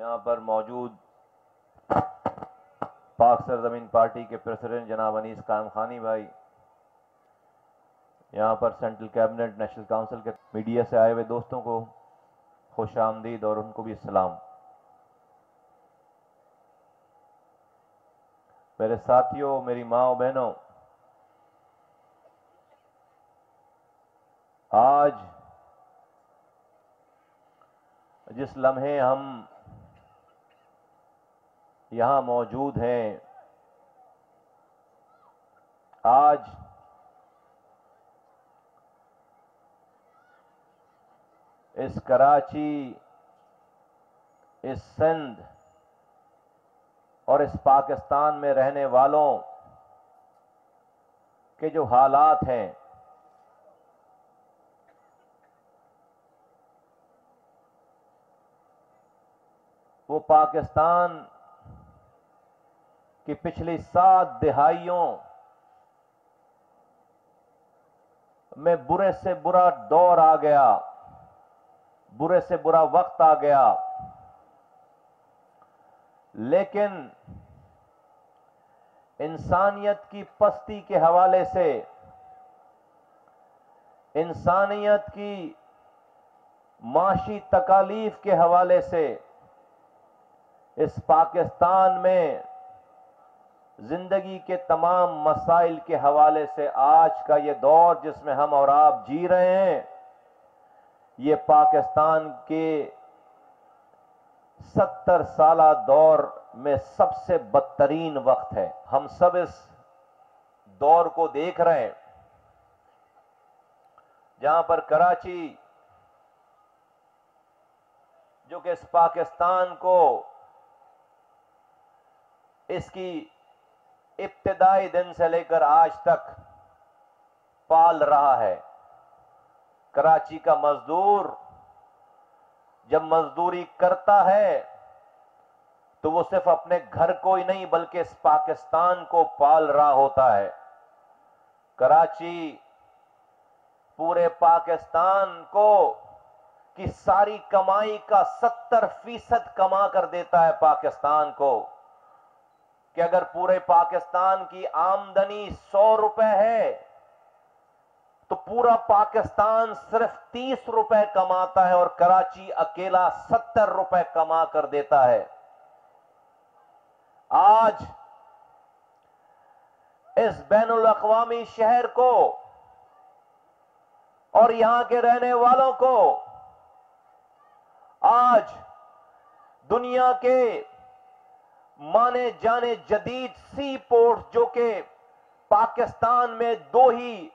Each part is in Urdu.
یہاں پر موجود پاک سرزمین پارٹی کے پریزیڈنٹ جناب انیس قائم خانی بھائی، یہاں پر سینٹرل کیبنٹ نیشنل کونسل کے میڈیا سے آئے ہوئے دوستوں کو خوش آمدید اور ان کو بھی السلام۔ میرے ساتھیوں، میری ماں و بہنوں، آج جس لمحے ہم یہاں موجود ہیں، آج اس کراچی، اس سندھ اور اس پاکستان میں رہنے والوں کے جو حالات ہیں، وہ پاکستان کی پچھلی 7 دہائیوں میں برے سے برا دور آ گیا، برے سے برا وقت آ گیا، لیکن انسانیت کی پستی کے حوالے سے، انسانیت کی معاشی تکالیف کے حوالے سے، اس پاکستان میں زندگی کے تمام مسائل کے حوالے سے آج کا یہ دور جس میں ہم اور آپ جی رہے ہیں، یہ پاکستان کے 70 سالہ دور میں سب سے بدترین وقت ہے۔ ہم سب اس دور کو دیکھ رہے ہیں جہاں پر کراچی، جو کہ اس پاکستان کو اس کی ابتدائی دن سے لے کر آج تک پال رہا ہے۔ کراچی کا مزدور جب مزدوری کرتا ہے تو وہ صرف اپنے گھر کو ہی نہیں بلکہ اس پاکستان کو پال رہا ہوتا ہے۔ کراچی پورے پاکستان کو کی ساری کمائی کا 70% کما کر دیتا ہے پاکستان کو، کہ اگر پورے پاکستان کی آمدنی 100 روپے ہے تو پورا پاکستان صرف 30 روپے کماتا ہے اور کراچی اکیلا 70 روپے کما کر دیتا ہے۔ آج اس بین الاقوامی شہر کو اور یہاں کے رہنے والوں کو آج دنیا کے مانے جانے جدید سی پورٹ، جو کہ پاکستان میں 2 ہی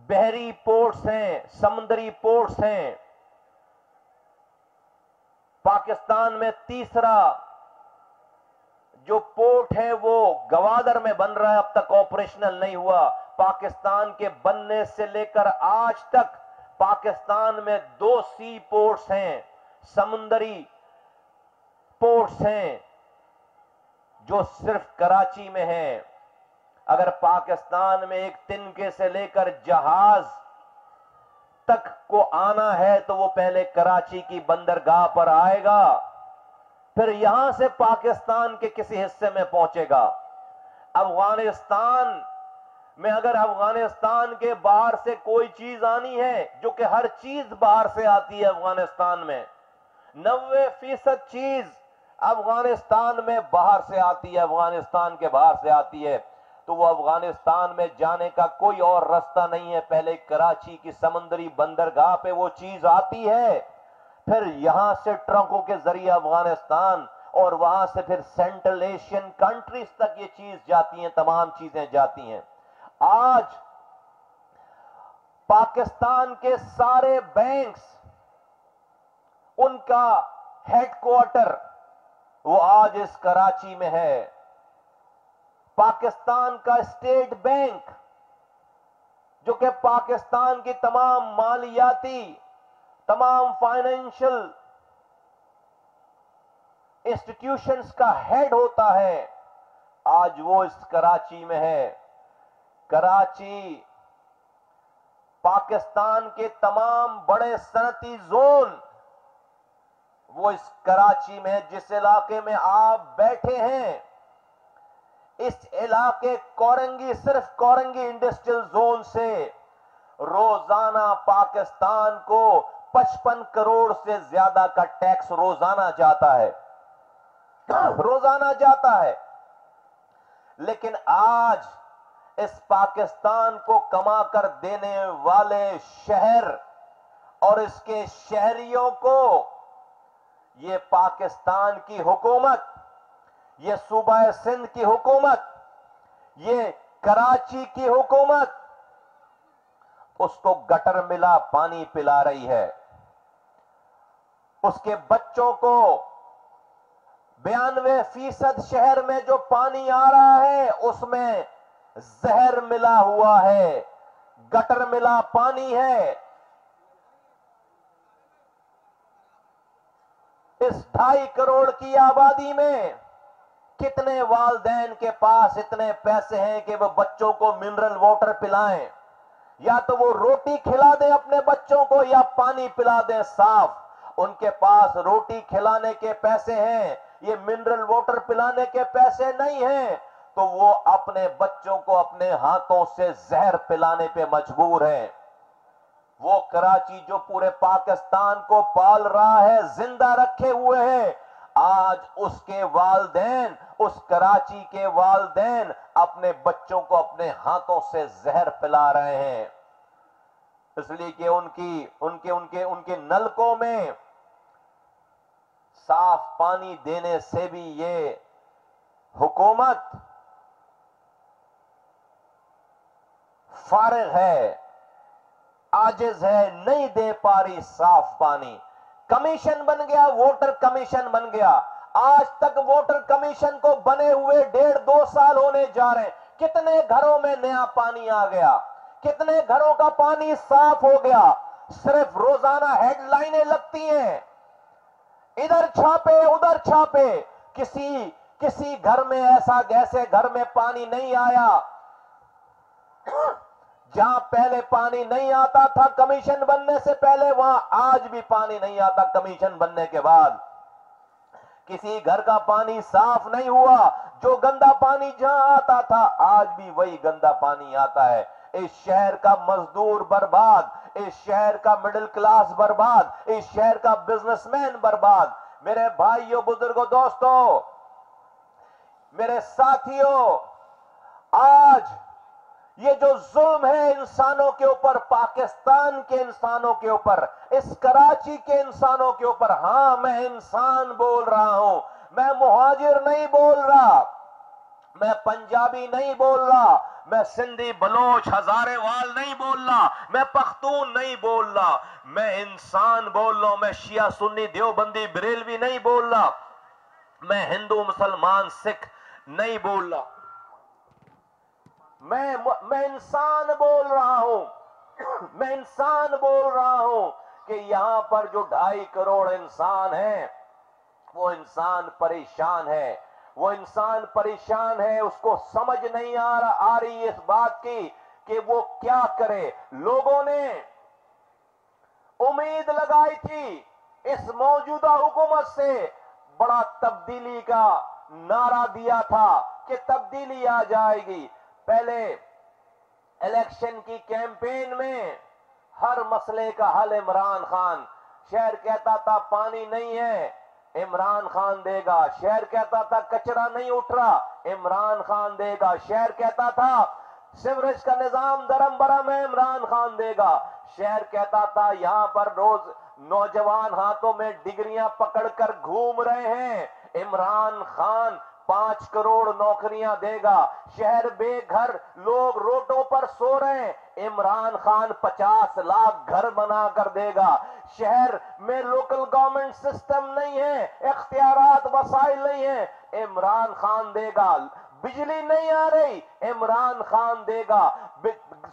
بحری پورٹس ہیں، سمندری پورٹس ہیں، پاکستان میں تیسرا جو پورٹ ہے وہ گوادر میں بن رہا ہے، اب تک آپریشنل نہیں ہوا۔ پاکستان کے بننے سے لے کر آج تک پاکستان میں 2 سی پورٹس ہیں، سمندری پورٹس ہیں، جو صرف کراچی میں ہیں۔ اگر پاکستان میں ایک تنکے سے لے کر جہاز تک کو آنا ہے تو وہ پہلے کراچی کی بندرگاہ پر آئے گا، پھر یہاں سے پاکستان کے کسی حصے میں پہنچے گا۔ افغانستان میں اگر افغانستان کے باہر سے کوئی چیز آنی ہے، جو کہ ہر چیز باہر سے آتی ہے افغانستان میں، 90% چیز افغانستان میں باہر سے آتی ہے، افغانستان کے باہر سے آتی ہے، تو وہ افغانستان میں جانے کا کوئی اور راستہ نہیں ہے، پہلے کراچی کی سمندری بندرگاہ پہ وہ چیز آتی ہے، پھر یہاں سے ٹرکوں کے ذریعے افغانستان اور وہاں سے پھر سینٹرل ایشین کنٹریز تک یہ چیز جاتی ہیں، تمام چیزیں جاتی ہیں۔ آج پاکستان کے سارے بینکس، ان کا ہیڈ کوارٹر وہ آج اس کراچی میں ہے۔ پاکستان کا اسٹیٹ بینک، جو کہ پاکستان کی تمام مالیاتی، تمام فائنینشل انسٹیٹیوشنز کا ہیڈ ہوتا ہے، آج وہ اس کراچی میں ہے۔ کراچی پاکستان کے تمام بڑے صنعتی زون وہ اس کراچی میں جس علاقے میں آپ بیٹھے ہیں، اس علاقے کورنگی، صرف کورنگی انڈسٹریل زون سے روزانہ پاکستان کو 55 کروڑ سے زیادہ کا ٹیکس روزانہ جاتا ہے، روزانہ جاتا ہے۔ لیکن آج اس پاکستان کو کما کر دینے والے شہر اور اس کے شہریوں کو یہ پاکستان کی حکومت، یہ صوبہ سندھ کی حکومت، یہ کراچی کی حکومت اس کو گٹر ملا پانی پلا رہی ہے۔ اس کے بچوں کو 92% شہر میں جو پانی آ رہا ہے اس میں زہر ملا ہوا ہے، گٹر ملا پانی ہے۔ اس 2.5 کروڑ کی آبادی میں کتنے والدین کے پاس اتنے پیسے ہیں کہ وہ بچوں کو منرل واٹر پلائیں؟ یا تو وہ روٹی کھلا دیں اپنے بچوں کو یا پانی پلا دیں صاف۔ ان کے پاس روٹی کھلانے کے پیسے ہیں، یہ منرل واٹر پلانے کے پیسے نہیں ہیں، تو وہ اپنے بچوں کو اپنے ہاتھوں سے زہر پلانے پہ مجبور ہیں۔ وہ کراچی جو پورے پاکستان کو پال رہا ہے، زندہ رکھے ہوئے ہیں، آج اس کے والدین، اس کراچی کے والدین اپنے بچوں کو اپنے ہاتھوں سے زہر پلا رہے ہیں، اس لیے کہ ان کے نلکوں میں صاف پانی دینے سے بھی یہ حکومت فارغ ہے، عاجز ہے، نہیں دے پا رہی صاف پانی۔ کمیشن بن گیا، ووٹر کمیشن بن گیا، آج تک ووٹر کمیشن کو بنے ہوئے 1.5-2 سال ہونے جا رہے ہیں۔ کتنے گھروں میں نیا پانی آ گیا، کتنے گھروں کا پانی صاف ہو گیا؟ صرف روزانہ ہیڈ لائنیں لگتی ہیں، ادھر چھاپے ادھر چھاپے، کسی گھر میں ایسے گھر میں پانی نہیں آیا جہاں پہلے پانی نہیں آتا تھا کمیشن بننے سے پہلے، وہاں آج بھی پانی نہیں آتا کمیشن بننے کے بعد۔ کسی گھر کا پانی صاف نہیں ہوا، جو گندا پانی جہاں آتا تھا آج بھی وہی گندا پانی آتا ہے۔ اس شہر کا مزدور برباد، اس شہر کا مڈل کلاس برباد، اس شہر کا بزنس مین برباد۔ میرے بھائیوں، بزرگوں، دوستوں، میرے ساتھیوں، آج یہ جو ظلم ہے انسانوں کے اوپر، پاکستان کے انسانوں کے اوپر، اس کراچی کے انسانوں کے اوپر، ہاں میں انسان بول رہا ہوں، میں مہاجر نہیں بول رہا، میں پنجابی نہیں بول رہا، میں سندھی بلوچ ہزارے وال نہیں بول رہا، میں پختون نہیں بول رہا، میں انسان بول رہا ہوں۔ میں شیعہ سنی دیوبندی بریلوی نہیں بول رہا، میں ہندو مسلمان سکھ نہیں بول رہا، میں انسان بول رہا ہوں، میں انسان بول رہا ہوں کہ یہاں پر جو 2.5 کروڑ انسان ہیں، وہ انسان پریشان ہے، وہ انسان پریشان ہے، اس کو سمجھ نہیں آ رہی اس بات کی کہ وہ کیا کرے۔ لوگوں نے امید لگائی تھی اس موجودہ حکومت سے، بڑا تبدیلی کا نعرہ دیا تھا کہ تبدیلی آ جائے گی۔ پہلے الیکشن کی کیمپین میں ہر مسئلے کا حل عمران خان، شہر کہتا تھا پانی نہیں ہے، عمران خان دے گا، شہر کہتا تھا کچرا نہیں اٹھ رہا، عمران خان دے گا، شہر کہتا تھا سیوریج کا نظام درم برم ہے، عمران خان دے گا، شہر کہتا تھا یہاں پر روز نوجوان ہاتھوں میں ڈگریاں پکڑ کر گھوم رہے ہیں، عمران خان 5 کروڑ نوکریاں دے گا، شہر بے گھر لوگ روڈوں پر سو رہے ہیں، عمران خان 50 لاکھ گھر بنا کر دے گا، شہر میں لوکل گورنمنٹ سسٹم نہیں ہے، اختیارات وسائل نہیں ہیں، عمران خان دے گا، بجلی نہیں آ رہی، عمران خان دے گا،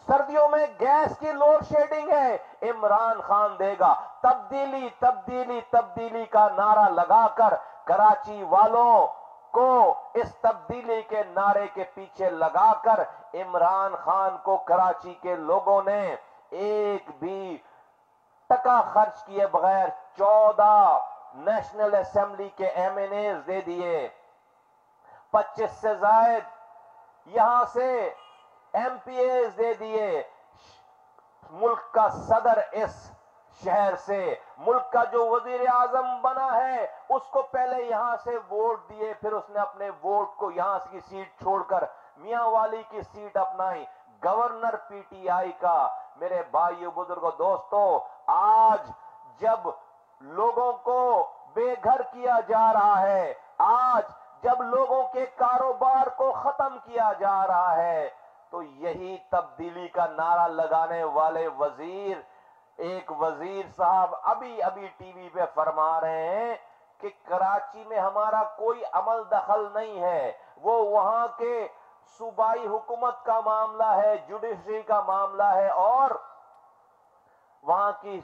سردیوں میں گیس کی لوڈ شیڈنگ ہے، عمران خان دے گا۔ تبدیلی تبدیلی تبدیلی کا نعرہ لگا کر کراچی والوں کو اس تبدیلی کے نعرے کے پیچھے لگا کر عمران خان کو کراچی کے لوگوں نے ایک بھی ٹکا خرچ کیے بغیر 14 نیشنل اسمبلی کے ایم این ایز دے دیے، 25 سے زائد یہاں سے ایم پی ایز دے دیے. ملک کا صدر اس شہر سے، ملک کا جو وزیر اعظم بنا ہے اس کو پہلے یہاں سے ووٹ دیے، پھر اس نے اپنے ووٹ کو یہاں کی سیٹ چھوڑ کر میاں والی کی سیٹ اپنائی، گورنر پی ٹی آئی کا. میرے بھائیو، بزرگوں، دوستو، آج جب لوگوں کو بے گھر کیا جا رہا ہے، آج جب لوگوں کے کاروبار کو ختم کیا جا رہا ہے، تو یہی تبدیلی کا نعرہ لگانے والے وزیر، ایک وزیر صاحب ابھی ٹی وی پہ فرما رہے ہیں کہ کراچی میں ہمارا کوئی عمل دخل نہیں ہے، وہ وہاں کے صوبائی حکومت کا معاملہ ہے، جوڈیشری کا معاملہ ہے، اور وہاں کی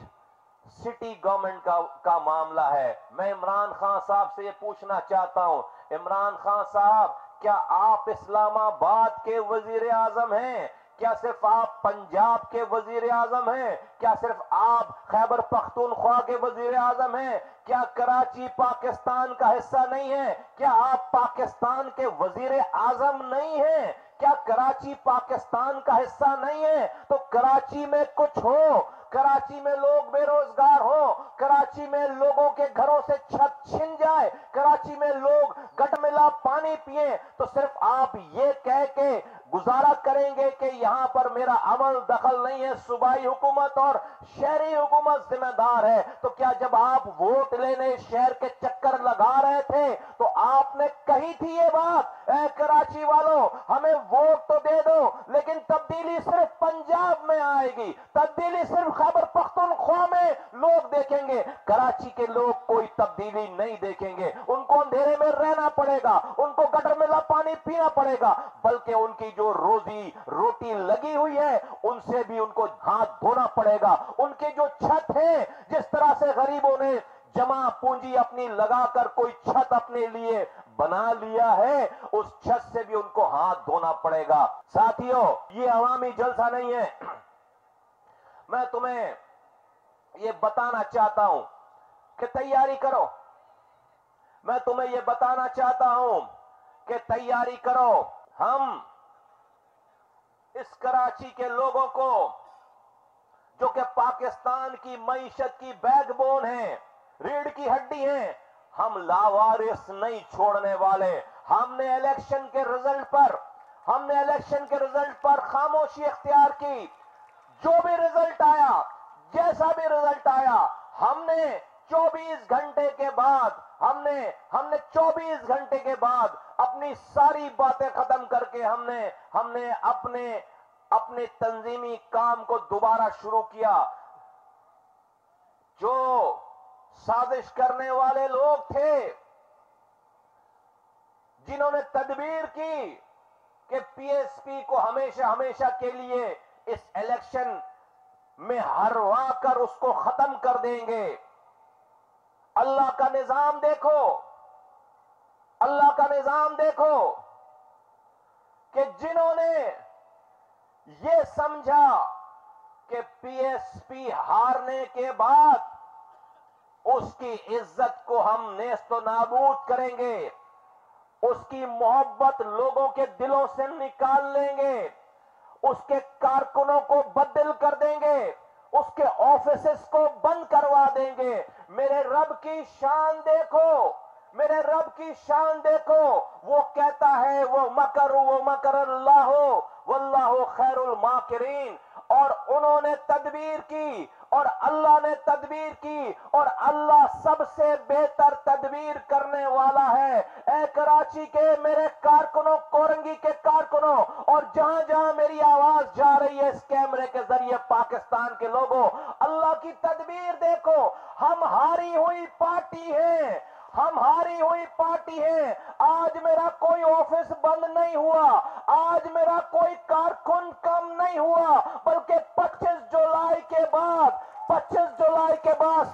سٹی گورنمنٹ کا معاملہ ہے. میں عمران خان صاحب سے یہ پوچھنا چاہتا ہوں، عمران خان صاحب، کیا آپ اسلام آباد کے وزیر اعظم ہیں؟ کیا صرف آپ پنجاب کے وزیر اعظم ہیں؟ کیا صرف آپ خیبر پختونخوا کے وزیر اعظم ہیں؟ کیا کراچی پاکستان کا حصہ نہیں ہے؟ کیا آپ پاکستان کے وزیر اعظم نہیں ہیں؟ کیا کراچی پاکستان کا حصہ نہیں ہے؟ تو کراچی میں کچھ ہو، کراچی میں لوگ بے روزگار ہو، کراچی میں لوگوں کے گھروں سے چھت چھن جائے، کراچی میں لوگ گٹ ملا پانی پیئیں، تو صرف آپ یہ کہہ کے گزارا کریں گے کہ یہاں پر میرا عمل دخل نہیں ہے، صوبائی حکومت اور شہری حکومت ذمہ دار ہے. تو کیا جب آپ ووٹ لینے شہر کے چکر لگا رہے تھے تو آپ نے کہی تھی یہ بات، اے کراچی والوں، ہمیں ووٹ تو دے دو لیکن تبدیلی صرف پنجاب میں آئے گی، تبدیلی صرف خیبر پختونخوا میں لوگ دیکھیں گے، کراچی کے لوگ کوئی تبدیلی نہیں دیکھیں گے، ان کو اندھیرے میں رہنا پڑے گا، ان کو گٹر میں پانی پینا پڑے گا، بلکہ ان کی جو روٹی لگی ہوئی ہے ان سے بھی ان کو ہاتھ دھونا پڑے گا. ان کی جو چھت ہے، جس طرح سے غریبوں نے جمع پونجی اپنی لگا کر کوئی چھت اپنے لیے بنا لیا ہے، اس چھت سے بھی ان کو ہاتھ دھونا پڑے گا. ساتھیوں، یہ عوامی جلسہ نہیں ہے. میں تمہیں یہ بتانا چاہتا ہوں کہ تیاری کرو، میں تمہیں یہ بتانا چاہتا ہوں کہ تیاری کرو. ہم اس کراچی کے لوگوں کو، جو کہ پاکستان کی معیشت کی بیک بون ہیں، ریڑھ کی ہڈی ہیں، ہم لاوارث نہیں چھوڑنے والے. ہم نے الیکشن کے رزلٹ پر خاموشی اختیار کی. جو بھی رزلٹ آیا، جیسا بھی رزلٹ آیا، ہم نے 24 گھنٹے کے بعد ہم نے 24 گھنٹے کے بعد اپنی ساری باتیں ختم کر کے ہم نے اپنے تنظیمی کام کو دوبارہ شروع کیا. جو سازش کرنے والے لوگ تھے، جنہوں نے تدبیر کی کہ پی ایس پی کو ہمیشہ کے لیے اس الیکشن میں ہروا کر اس کو ختم کر دیں گے. اللہ کا نظام دیکھو، اللہ کا نظام دیکھو کہ جنہوں نے یہ سمجھا کہ پی ایس پی ہارنے کے بعد اس کی عزت کو ہم نیست و نابود کریں گے، اس کی محبت لوگوں کے دلوں سے نکال لیں گے، اس کے کارکنوں کو بدل کر دیں گے، اس کے آفیسز کو بند کروا دیں گے. میرے رب کی شان دیکھو، میرے رب کی شان دیکھو. وہ کہتا ہے وہ مکر اللہ واللہ خیر الماکرین. اور انہوں نے تدبیر کی اور اللہ نے تدبیر کی اور اللہ سب سے بہتر تدبیر کرنے والا ہے. اے کراچی کے میرے کارکنوں، کورنگی کے کارکنوں، اور جہاں جہاں میری آواز جا رہی ہے اس کیمرے کے ذریعے پاکستان کے لوگوں، اللہ کی تدبیر دیکھو. ہم ہاری ہوئی پارٹی ہیں، ہم ہاری ہوئی پارٹی ہیں. آج میرا کوئی آفس بند نہیں ہوا، آج میرا کوئی کارکن کم نہیں ہوا، بلکہ 25 جولائی کے بعد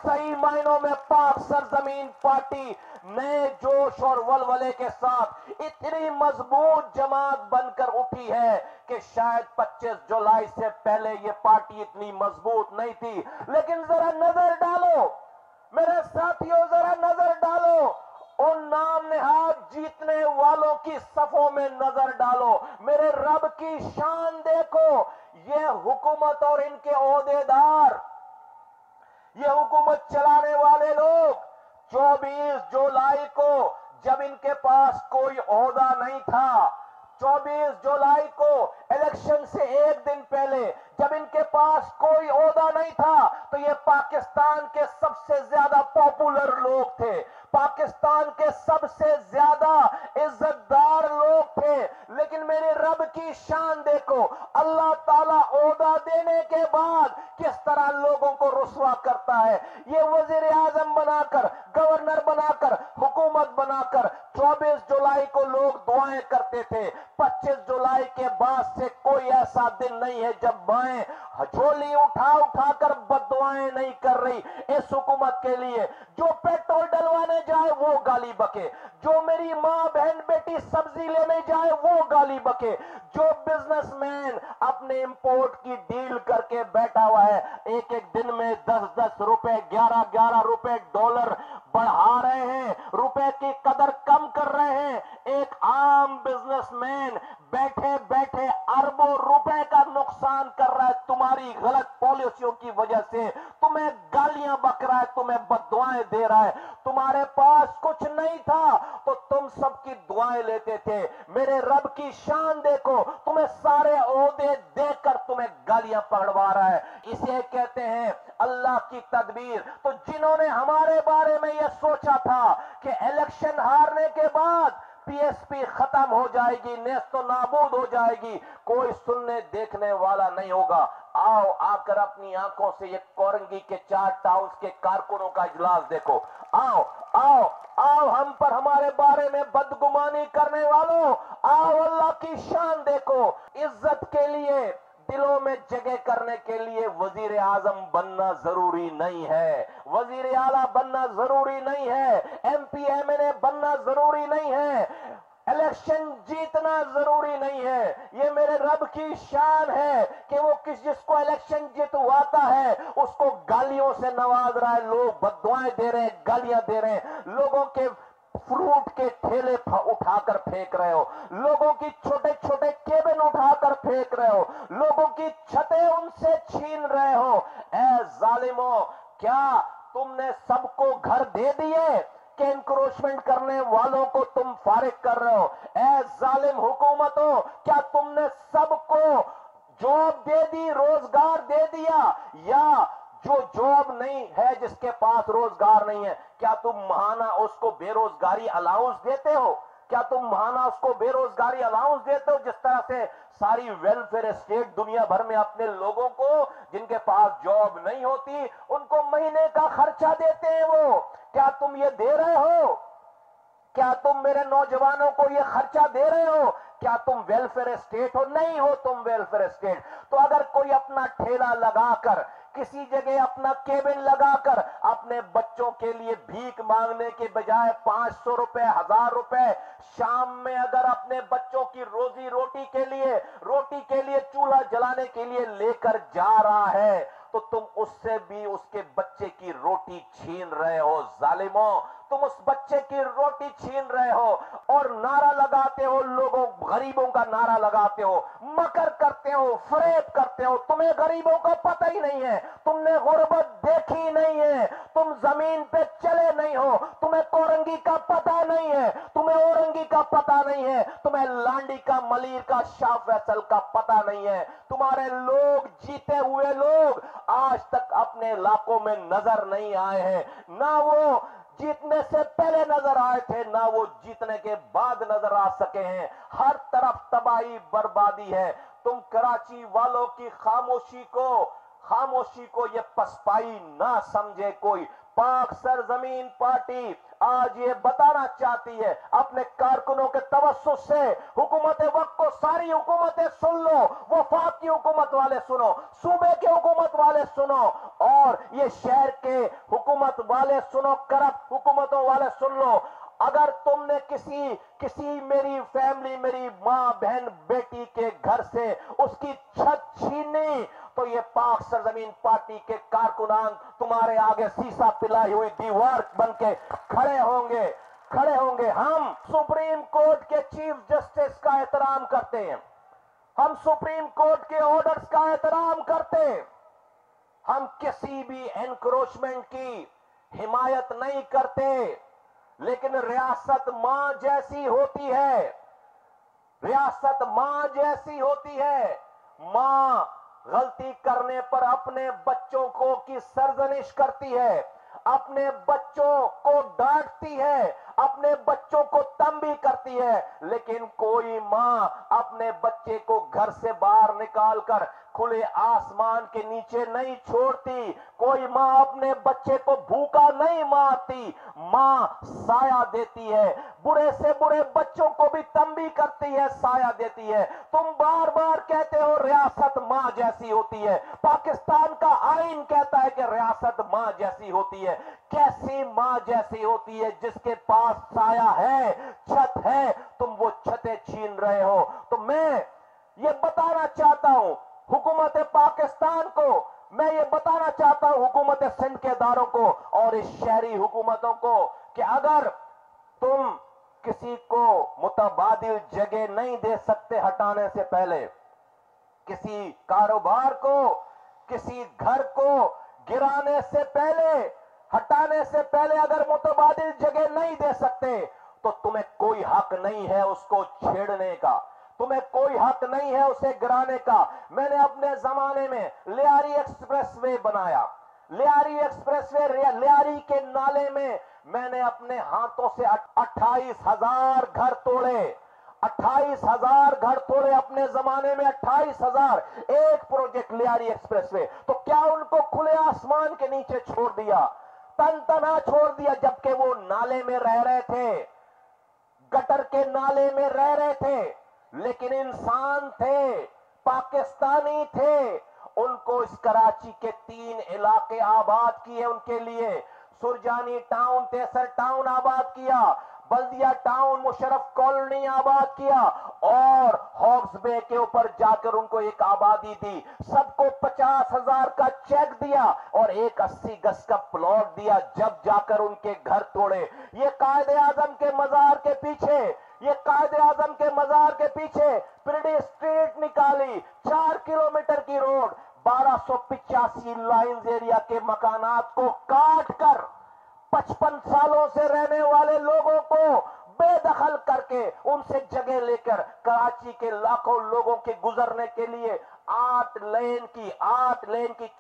صحیح معنوں میں پاک سرزمین پارٹی نئے جوش اور ولولے کے ساتھ اتنی مضبوط جماعت بن کر اٹھی ہے کہ شاید 25 جولائی سے پہلے یہ پارٹی اتنی مضبوط نہیں تھی. لیکن ذرا نظر ڈالو، میرے ساتھیوں ذرا نظر ڈالو ان نام نہاد جیتنے والوں کی صفوں میں، نظر ڈالو، میرے رب کی شان دیکھو۔ یہ حکومت اور ان کے عہدیدار، یہ حکومت چلانے والے لوگ 24 جولائی کو جب ان کے پاس کوئی عہدہ نہیں تھا، 24 جولائی کو الیکشن سے ایک دن پہلے جب ان کے پاس کوئی عہدہ نہیں تھا تو یہ پاکستان کے سب سے زیادہ پاپولر لوگ تھے، پاکستان کے سب سے زیادہ عزت دار لوگ تھے۔ لیکن میرے رب کی شان دیکھو، اللہ تعالیٰ عہدہ دینے کے بعد کس طرح لوگوں کو رسوا کرتا ہے۔ یہ وزیر اعظم بنا کر، گورنر بنا کر، حکومت بنا کر 24 جولائی کو لوگ دعائیں کرتے تھے۔ 25 جولائی کے بعد سے کوئی ایسا دن نہیں ہے جب مائیں جھولی اٹھا اٹھا کر بد دعائیں نہیں کر رہی اس حکومت کے لیے۔ جو پیٹرول ڈلوانے جائے وہ گالی بکے، جو میری ماں بہن بیٹی سبزی لینے جائے وہ گالی بکے، جو بزنس مین اپنے امپورٹ کی ڈیل کر کے بیٹھا ہوا ہے، ایک ایک دن میں 10-10 روپے 11-11 روپے ڈالر بڑھا رہے ہیں، روپے کی قدر کم کر رہے ہیں، ایک عام بزنس مین بیٹھے بیٹھے اربوں روپے کا نقصان کر رہا ہے تمہاری غلط پالیسیوں کی وجہ سے، تمہیں گالیاں بک رہا ہے، تمہیں بد دعائیں دے رہا ہے۔ تمہارے پاس کچھ نہیں تھا تو تم سب کی دعائیں لیتے تھے۔ میرے رب کی شان دیکھو، تمہیں سارے عہدے دے کر تمہیں گالیاں پکڑوا رہا ہے۔ اسے کہتے ہیں اللہ کی تدبیر۔ تو جنہوں نے ہمارے بارے میں یہ سوچا تھا کہ الیکشن ہارنے کے بعد پی ایس پی ختم ہو جائے گی، نیست و نابود ہو جائے گی، کوئی سننے دیکھنے والا نہیں ہوگا، آؤ آ کر اپنی آنکھوں سے یہ کورنگی کے 4 ٹاؤنز کے کارکنوں کا اجلاس دیکھو۔ آؤ آؤ آؤ ہم پر ہمارے بارے میں بدگمانی کرنے والوں، آؤ اللہ کی شان دیکھو۔ عزت کے لیے، دلوں میں جگہ کرنے کے لیے وزیر اعظم بننا ضروری نہیں ہے، وزیر اعلیٰ بننا ضروری نہیں ہے، ایم پی ایم این اے بننا ضروری نہیں ہے، الیکشن جیتنا ضروری نہیں ہے۔ یہ میرے رب کی شان ہے کہ وہ جس کو الیکشن جتواتا ہے اس کو گالیوں سے نواز رہا ہے، لوگ بد دعائیں دے رہے ہیں، گالیاں دے رہے ہیں، لوگوں کے فروٹ کے ٹھیلے اٹھا کر پھینک رہے ہو، لوگوں کی چھوٹے چھوٹے کیبن اٹھا کر پھینک رہے ہو، لوگوں کی چھتیں ان سے چھین رہے ہو۔ اے ظالموں، کیا تم نے سب کو گھر دے دیے کہ انکروچمنٹ کرنے والوں کو تم فارغ کر رہے ہو؟ اے ظالم حکومتوں، کیا تم نے سب کو جاب دے دی، روزگار دے دیا؟ یا جو جاب نہیں ہے، جس کے پاس روزگار نہیں ہے، کیا تم ماہانہ اس کو بے روزگاری الاؤنس دیتے ہو؟ کیا تم ماہانہ اس کو بے روزگاری الاؤنس دیتے ہو؟ جس طرح سے ساری ویلفیئر اسٹیٹ دنیا بھر میں اپنے لوگوں کو جن کے پاس جاب نہیں ہوتی ان کو مہینے کا خرچہ دیتے ہیں، وہ کیا تم یہ دے رہے ہو؟ کیا تم میرے نوجوانوں کو یہ خرچہ دے رہے ہو؟ کیا تم ویلفیئر اسٹیٹ ہو؟ نہیں ہو تم ویلفیئر اسٹیٹ۔ تو اگر کوئی اپنا ٹھیلا لگا کر، کسی جگہ اپنا کیبن لگا کر اپنے بچوں کے لیے بھیک مانگنے کے بجائے 500 روپے 1000 روپے شام میں اگر اپنے بچوں کی روزی روٹی کے لیے چولہا جلانے کے لیے لے کر جا رہا ہے تو تم اس سے بھی اس کے بچے کی روٹی چھین رہے ہو۔ ظالموں، تم اس بچے کی روٹی چھین رہے ہو اور نعرہ لگاتے ہو، لوگوں غریبوں کا نعرہ لگاتے ہو، مکر کرتے ہو، فریب کرتے ہو۔ تمہیں غریبوں کا پتہ ہی نہیں ہے، تم نے غربت دیکھی نہیں ہے، تم زمین پہ چلے نہیں ہو، تمہیں کورنگی کا پتہ نہیں ہے، تمہیں اورنگی کا پتہ نہیں ہے، تمہیں لانڈی کا، ملیر کا، شاہ فیصل کا پتہ نہیں ہے۔ تمہارے لوگ، جیتے ہوئے لوگ آج تک اپنے علاقوں میں نظر نہیں آئے ہیں، نہ وہ جیتنے سے پہلے نظر آئے تھے، نہ وہ جیتنے کے بعد نظر آ سکے ہیں۔ ہر طرف تباہی بربادی ہے۔ تم کراچی والوں کی خاموشی کو یہ پسپائی نہ سمجھے کوئی۔ پاک سرزمین پارٹی آج یہ بتانا چاہتی ہے اپنے کارکنوں کے توسط سے، حکومت وقت کو ساری حکومتیں سن لو، وفاق کی حکومت والے سنو، صوبے کے حکومت والے سنو، اور یہ شہر کے حکومت والے سنو، کرپٹ حکومتوں والے سن لو۔ اگر تم نے کسی میری فیملی، میری ماں بہن بیٹی کے گھر سے اس کی چھت چھینی تو یہ پاک سرزمین پارٹی کے کارکنان تمہارے آگے سیسا پلائی ہوئی دیوار بن کے کھڑے ہوں گے۔ ہم سپریم کورٹ کے چیف جسٹس کا احترام کرتے ہیں، ہم سپریم کورٹ کے آرڈرز کا احترام کرتے ہیں، ہم کسی بھی انکروچمنٹ کی حمایت نہیں کرتے، لیکن ریاست ماں جیسی ہوتی ہے، ریاست ماں جیسی ہوتی ہے۔ ماں غلطی کرنے پر اپنے بچوں کو کی سرزنش کرتی ہے، اپنے بچوں کو ڈانٹتی ہے، اپنے بچوں کو تنبیہ کرتی ہے، لیکن کوئی ماں اپنے بچے کو گھر سے باہر نکال کر کھلے آسمان کے نیچے نہیں چھوڑتی، کوئی ماں اپنے بچے کو بھوکا نہیں مارتی، ماں سایہ دیتی ہے، برے سے برے بچوں کو بھی تنبیہ کرتی ہے، سایہ دیتی ہے۔ تم بار بار کہتے ہو ریاست ماں جیسی ہوتی ہے، پاکستان کا آئین کہتا ہے کہ ریاست ماں جیسی ہوتی ہے۔ کیسی ماں جیسی ہوتی ہے؟ جس کے پاس سایہ ہے، چھت ہے، تم وہ چھتیں چھین رہے ہو۔ تو میں یہ بتانا چاہتا ہوں حکومت پاکستان کو، میں یہ بتانا چاہتا ہوں حکومت سندھ کے اداروں کو اور اس شہری حکومتوں کو کہ اگر تم کسی کو متبادل جگہ نہیں دے سکتے ہٹانے سے پہلے، کسی کاروبار کو، کسی گھر کو گرانے سے پہلے، ہٹانے سے پہلے اگر متبادل جگہ نہیں دے سکتے تو تمہیں کوئی حق نہیں ہے اس کو چھیڑنے کا، تمہیں کوئی حق نہیں ہے اسے گرانے کا۔ میں نے اپنے زمانے میں لیاری ایکسپریس وے بنایا، لیاری ایکسپریس وے، لیاری کے نالے میں نے اپنے ہاتھوں سے 28,000 گھر توڑے، 28,000 گھر توڑے اپنے زمانے میں، 28,000 ایک پروجیکٹ لیاری ایکسپریس وے۔ تو کیا ان کو کھلے آسمان کے نیچے چھوڑ دیا، تن تنہا چھوڑ دیا؟ جبکہ وہ نالے میں رہ رہے تھے، گٹر کے نالے میں رہ رہے تھے، لیکن انسان تھے، پاکستانی تھے۔ ان کو اس کراچی کے 3 علاقے آباد کیے، ان کے لیے سرجانی ٹاؤن، تیسر ٹاؤن آباد کیا، بلدیہ ٹاؤن، مشرف کالونی آباد کیا، اور ہاکس بے کے اوپر جا کر ان کو ایک آبادی دی، سب کو 50,000 کا چیک دیا اور ایک 80 گز کا پلاٹ دیا، جب جا کر ان کے گھر توڑے۔ یہ قائد اعظم کے مزار کے پیچھے، یہ قائد اعظم کے مزار کے پیچھے پریڈی اسٹریٹ نکالی، 4 کلومیٹر کی روڈ، 1285 لائنز ایریا کے مکانات کو کاٹ کر 55 سالوں سے رہنے والے لوگوں کو بے دخل کر کے ان سے جگہ لے کر کراچی کے لاکھوں لوگوں کے گزرنے کے لیے 8 لین کی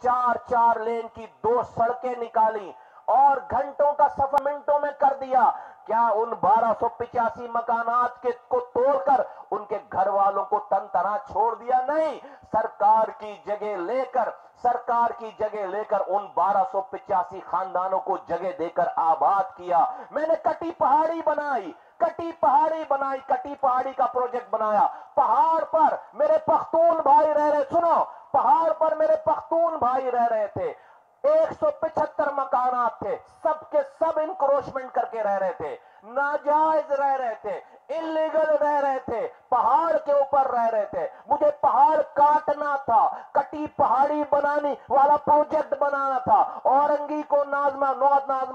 4 لین کی 2 سڑکیں نکالی اور گھنٹوں کا سفر منٹوں میں کر دیا۔ کیا ان 1285 مکانات کو توڑ کر ان کے گھر والوں کو تن تنہا چھوڑ دیا؟ نہیں، سرکار کی جگہ لے کر ان 1285 خاندانوں کو جگہ دے کر آباد کیا۔ میں نے کٹی پہاڑی بنائی، کٹی پہاڑی کا پروجیکٹ بنایا۔ پہاڑ پر میرے پختون بھائی رہ رہے، سنو، پہاڑ پر میرے پختون بھائی رہ رہے تھے، 175 مکانات تھے، سب کے سب انکروچمنٹ کر کے رہ رہے تھے، ناجائز رہ رہے تھے، انلیگل رہ رہے تھے، پہاڑ کے اوپر رہ رہے تھے۔ مجھے پہاڑ کاٹنا تھا، کٹی پہاڑی بنانے والا پروجیکٹ بنانا تھا، اورنگی کو ناظم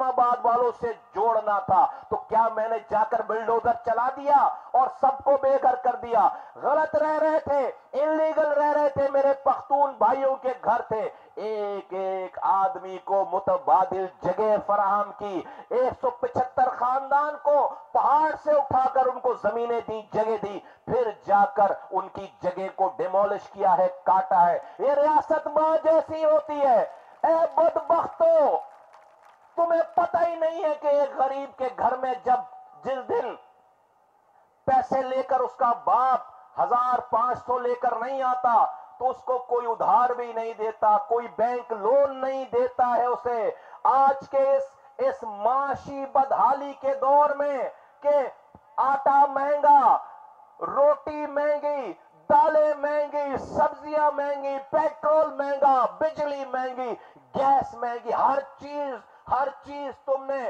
آباد والوں سے جوڑنا تھا۔ تو کیا میں نے جا کر بلڈوزر چلا دیا اور سب کو بے گھر کر دیا؟ غلط رہ رہے تھے، انلیگل رہ رہے تھے، میرے پختون بھائیوں کے گھر تھے، ایک ایک آدمی کو متبادل جگہ فراہم کی، 175 خاندان کو پہاڑ سے اٹھا کر ان کو زمینیں دی، جگہ دی، پھر جا کر ان کی جگہ کو ڈیمولش کیا ہے، کاٹا ہے۔ یہ ریاست ماں جیسی ہوتی ہے۔ اے بدبختو، تمہیں پتہ ہی نہیں ہے کہ ایک غریب کے گھر میں جس دن پیسے لے کر اس کا باپ 1,500 لے کر نہیں آتا تو اس کو کوئی ادھار بھی نہیں دیتا، کوئی بینک لون نہیں دیتا ہے اسے۔ آج کے اس معاشی بدحالی کے دور میں کہ آٹا مہنگا، روٹی مہنگی، دالیں مہنگی، سبزیاں مہنگی، پیٹرول مہنگا، بجلی مہنگی، گیس مہنگی، ہر چیز تم نے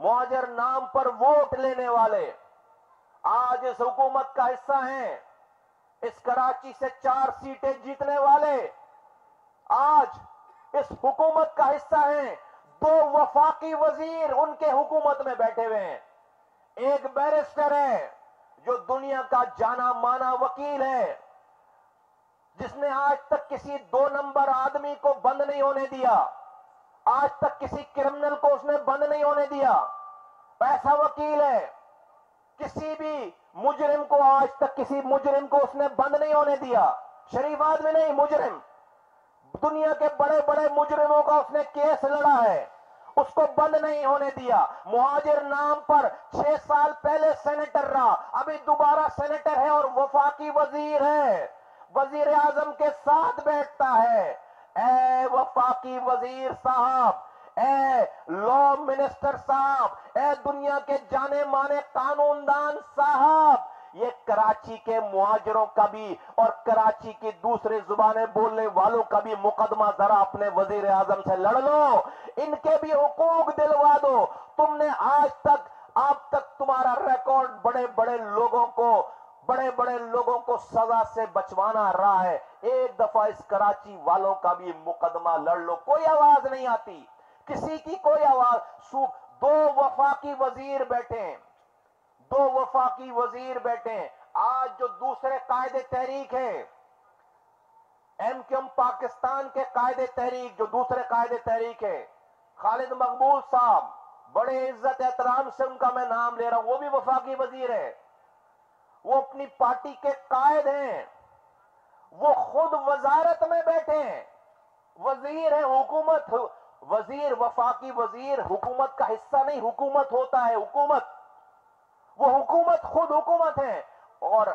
مہاجر نام پر ووٹ لینے والے آج اس حکومت کا حصہ ہیں. اس کراچی سے 4 سیٹیں جیتنے والے آج اس حکومت کا حصہ ہیں. 2 وفاقی وزیر ان کے حکومت میں بیٹھے ہوئے ہیں. ایک بیرسٹر ہے جو دنیا کا جانا مانا وکیل ہے, جس نے آج تک کسی 2 نمبر آدمی کو بند نہیں ہونے دیا. آج تک کسی کرمنل کو اس نے بند نہیں ہونے دیا. ایسا وکیل ہے. کسی بھی مجرم کو آج تک کسی مجرم کو اس نے بند نہیں ہونے دیا. شریف آدمی نہیں, مجرم. دنیا کے بڑے بڑے مجرموں کا اس نے کیس لڑا ہے, اس کو بند نہیں ہونے دیا. مہاجر نام پر 6 سال پہلے سینیٹر رہا, ابھی دوبارہ سینیٹر ہے اور وفاقی وزیر ہے. وزیر اعظم کے ساتھ بیٹھتا ہے. اے وفاقی وزیر صاحب, اے لا منسٹر صاحب, اے دنیا کے جانے مانے قانون دان صاحب, یہ کراچی کے مہاجروں کا بھی اور کراچی کی دوسری زبانیں بولنے والوں کا بھی مقدمہ ذرا اپنے وزیر اعظم سے لڑ لو. ان کے بھی حقوق دلوا دو. تم نے آج تک تمہارا ریکارڈ بڑے بڑے لوگوں کو سزا سے بچوانا رہا ہے. ایک دفعہ اس کراچی والوں کا بھی مقدمہ لڑ لو. کوئی آواز نہیں آتی, کسی کی کوئی آواز. 2 وفاقی وزیر بیٹھے ہیں, 2 وفاقی وزیر بیٹھے ہیں. آج جو دوسرے قائد تحریک ہیں, ایم کیو ایم پاکستان کے قائد تحریک, جو دوسرے قائد تحریک ہیں, خالد مقبول صاحب, بڑے عزت احترام سے ان کا میں نام لے رہا ہوں, وہ بھی وفاقی وزیر ہے. وہ اپنی پارٹی کے قائد ہیں, وہ خود وزارت میں بیٹھے ہیں, وزیر ہیں. حکومت, وزیر, وفاقی وزیر حکومت کا حصہ نہیں, حکومت ہوتا ہے حکومت. وہ حکومت خود حکومت ہے. اور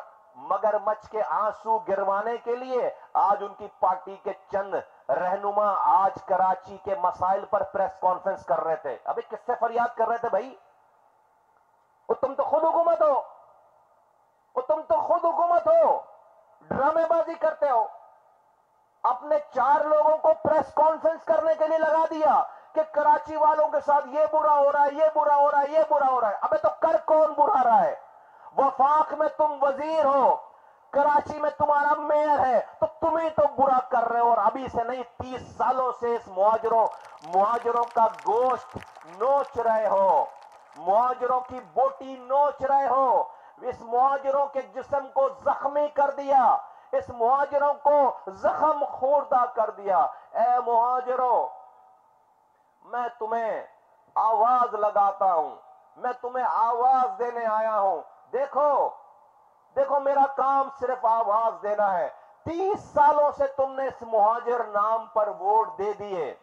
مگر مچھ کے آنسو گروانے کے لیے آج ان کی پارٹی کے چند رہنما آج کراچی کے مسائل پر پریس کانفرنس کر رہے تھے. ابھی کس سے فریاد کر رہے تھے بھائی؟ تم تو خود حکومت ہو, تم تو خود حکومت ہو, ڈرامے بازی کرتے ہو. اپنے 4 لوگوں کو پریس کانفرنس کرنے کے لیے لگا دیا کہ کراچی والوں کے ساتھ یہ برا ہو رہا ہے, یہ برا ہو رہا ہے, یہ برا ہو رہا ہے. ابے تو کر کون برا رہا ہے؟ وفاق میں تم وزیر ہو, کراچی میں تمہارا میئر ہے, تو تمہیں تو برا کر رہے ہو. اور ابھی سے نہیں, 30 سالوں سے اس مہاجروں کا گوشت نوچ رہے ہو, مہاجروں کی بوٹی نوچ رہے ہو. اس مہاجروں کے جسم کو زخمی کر دیا, اس مہاجروں کو زخم خوردہ کر دیا. اے مہاجروں, میں تمہیں آواز لگاتا ہوں, میں تمہیں آواز دینے آیا ہوں. دیکھو میرا کام صرف آواز دینا ہے. 30 سالوں سے تم نے اس مہاجر نام پر ووٹ دے دیے.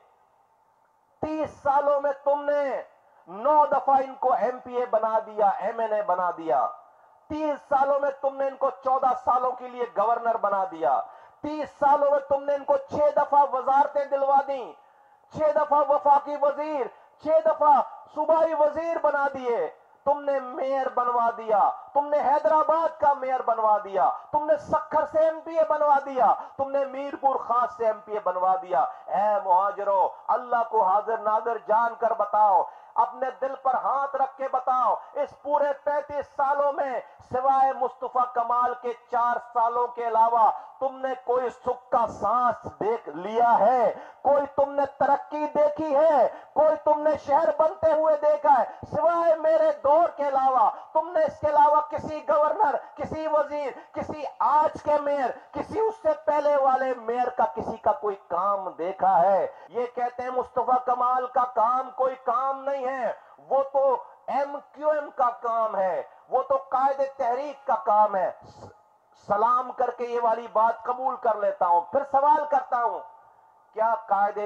30 سالوں میں تم نے 9 دفعہ ان کو ایم پی اے بنا دیا, ایم این اے بنا دیا. 30 سالوں میں تم نے ان کو 14 سالوں کے لیے گورنر بنا دیا. 30 سالوں میں تم نے ان کو 6 دفعہ وزارتیں دلوا دیں, 6 دفعہ وفاقی وزیر, 6 دفعہ صوبائی وزیر بنا دیے. تم نے میئر بنوا دیا, تم نے حیدرآباد کا میئر بنوا دیا, تم نے سکھر سے ایم پی اے بنوا دیا, تم نے میرپور خاص سے ایم پی اے بنوا دیا. اے مہاجروں, اللہ کو حاضر ناظر جان کر بتاؤ, اپنے دل پر ہاتھ رکھ کے بتاؤ, اس پورے 35 سالوں میں سوائے مصطفیٰ کمال کے 4 سالوں کے علاوہ تم نے کوئی سکھ کا سانس دیکھ لیا ہے؟ کوئی تم نے ترقی دیکھی ہے؟ کوئی تم نے شہر بنتے ہوئے دیکھا ہے؟ سوائے میرے دور کے علاوہ تم نے اس کے علاوہ کسی گورنر, کسی وزیر, کسی آج کے میئر, کسی اس سے پہلے والے میئر کا کسی کا کوئی کام دیکھا ہے؟ یہ کہتے ہیں مصطفیٰ کمال کا کام کوئی کام نہیں ہے, وہ تو ایم کیو ایم کا کام ہے, وہ تو قائد تحریک کا کام ہے. سلام کر کے یہ والی بات قبول کر لیتا ہوں. پھر سوال کرتا ہوں, کیا قائد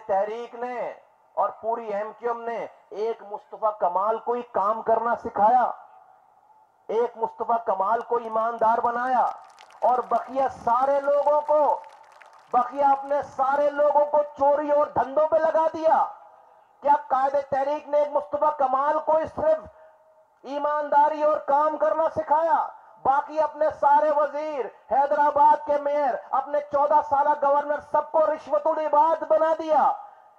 تحریک نے اور پوری ایم کیو ایم نے ایک مصطفیٰ کمال کو ہی کام کرنا سکھایا؟ ایک مصطفیٰ کمال کو ایماندار بنایا اور بقیہ اپنے سارے لوگوں کو چوری اور دھندوں پہ لگا دیا؟ کیا قائد تحریک نے ایک مصطفیٰ کمال کو صرف ایمانداری اور کام کرنا سکھایا؟ باقی اپنے سارے وزیر, حیدرآباد کے میئر, اپنے 14 سالہ گورنر, سب کو رشوت العباد بنا دیا.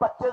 25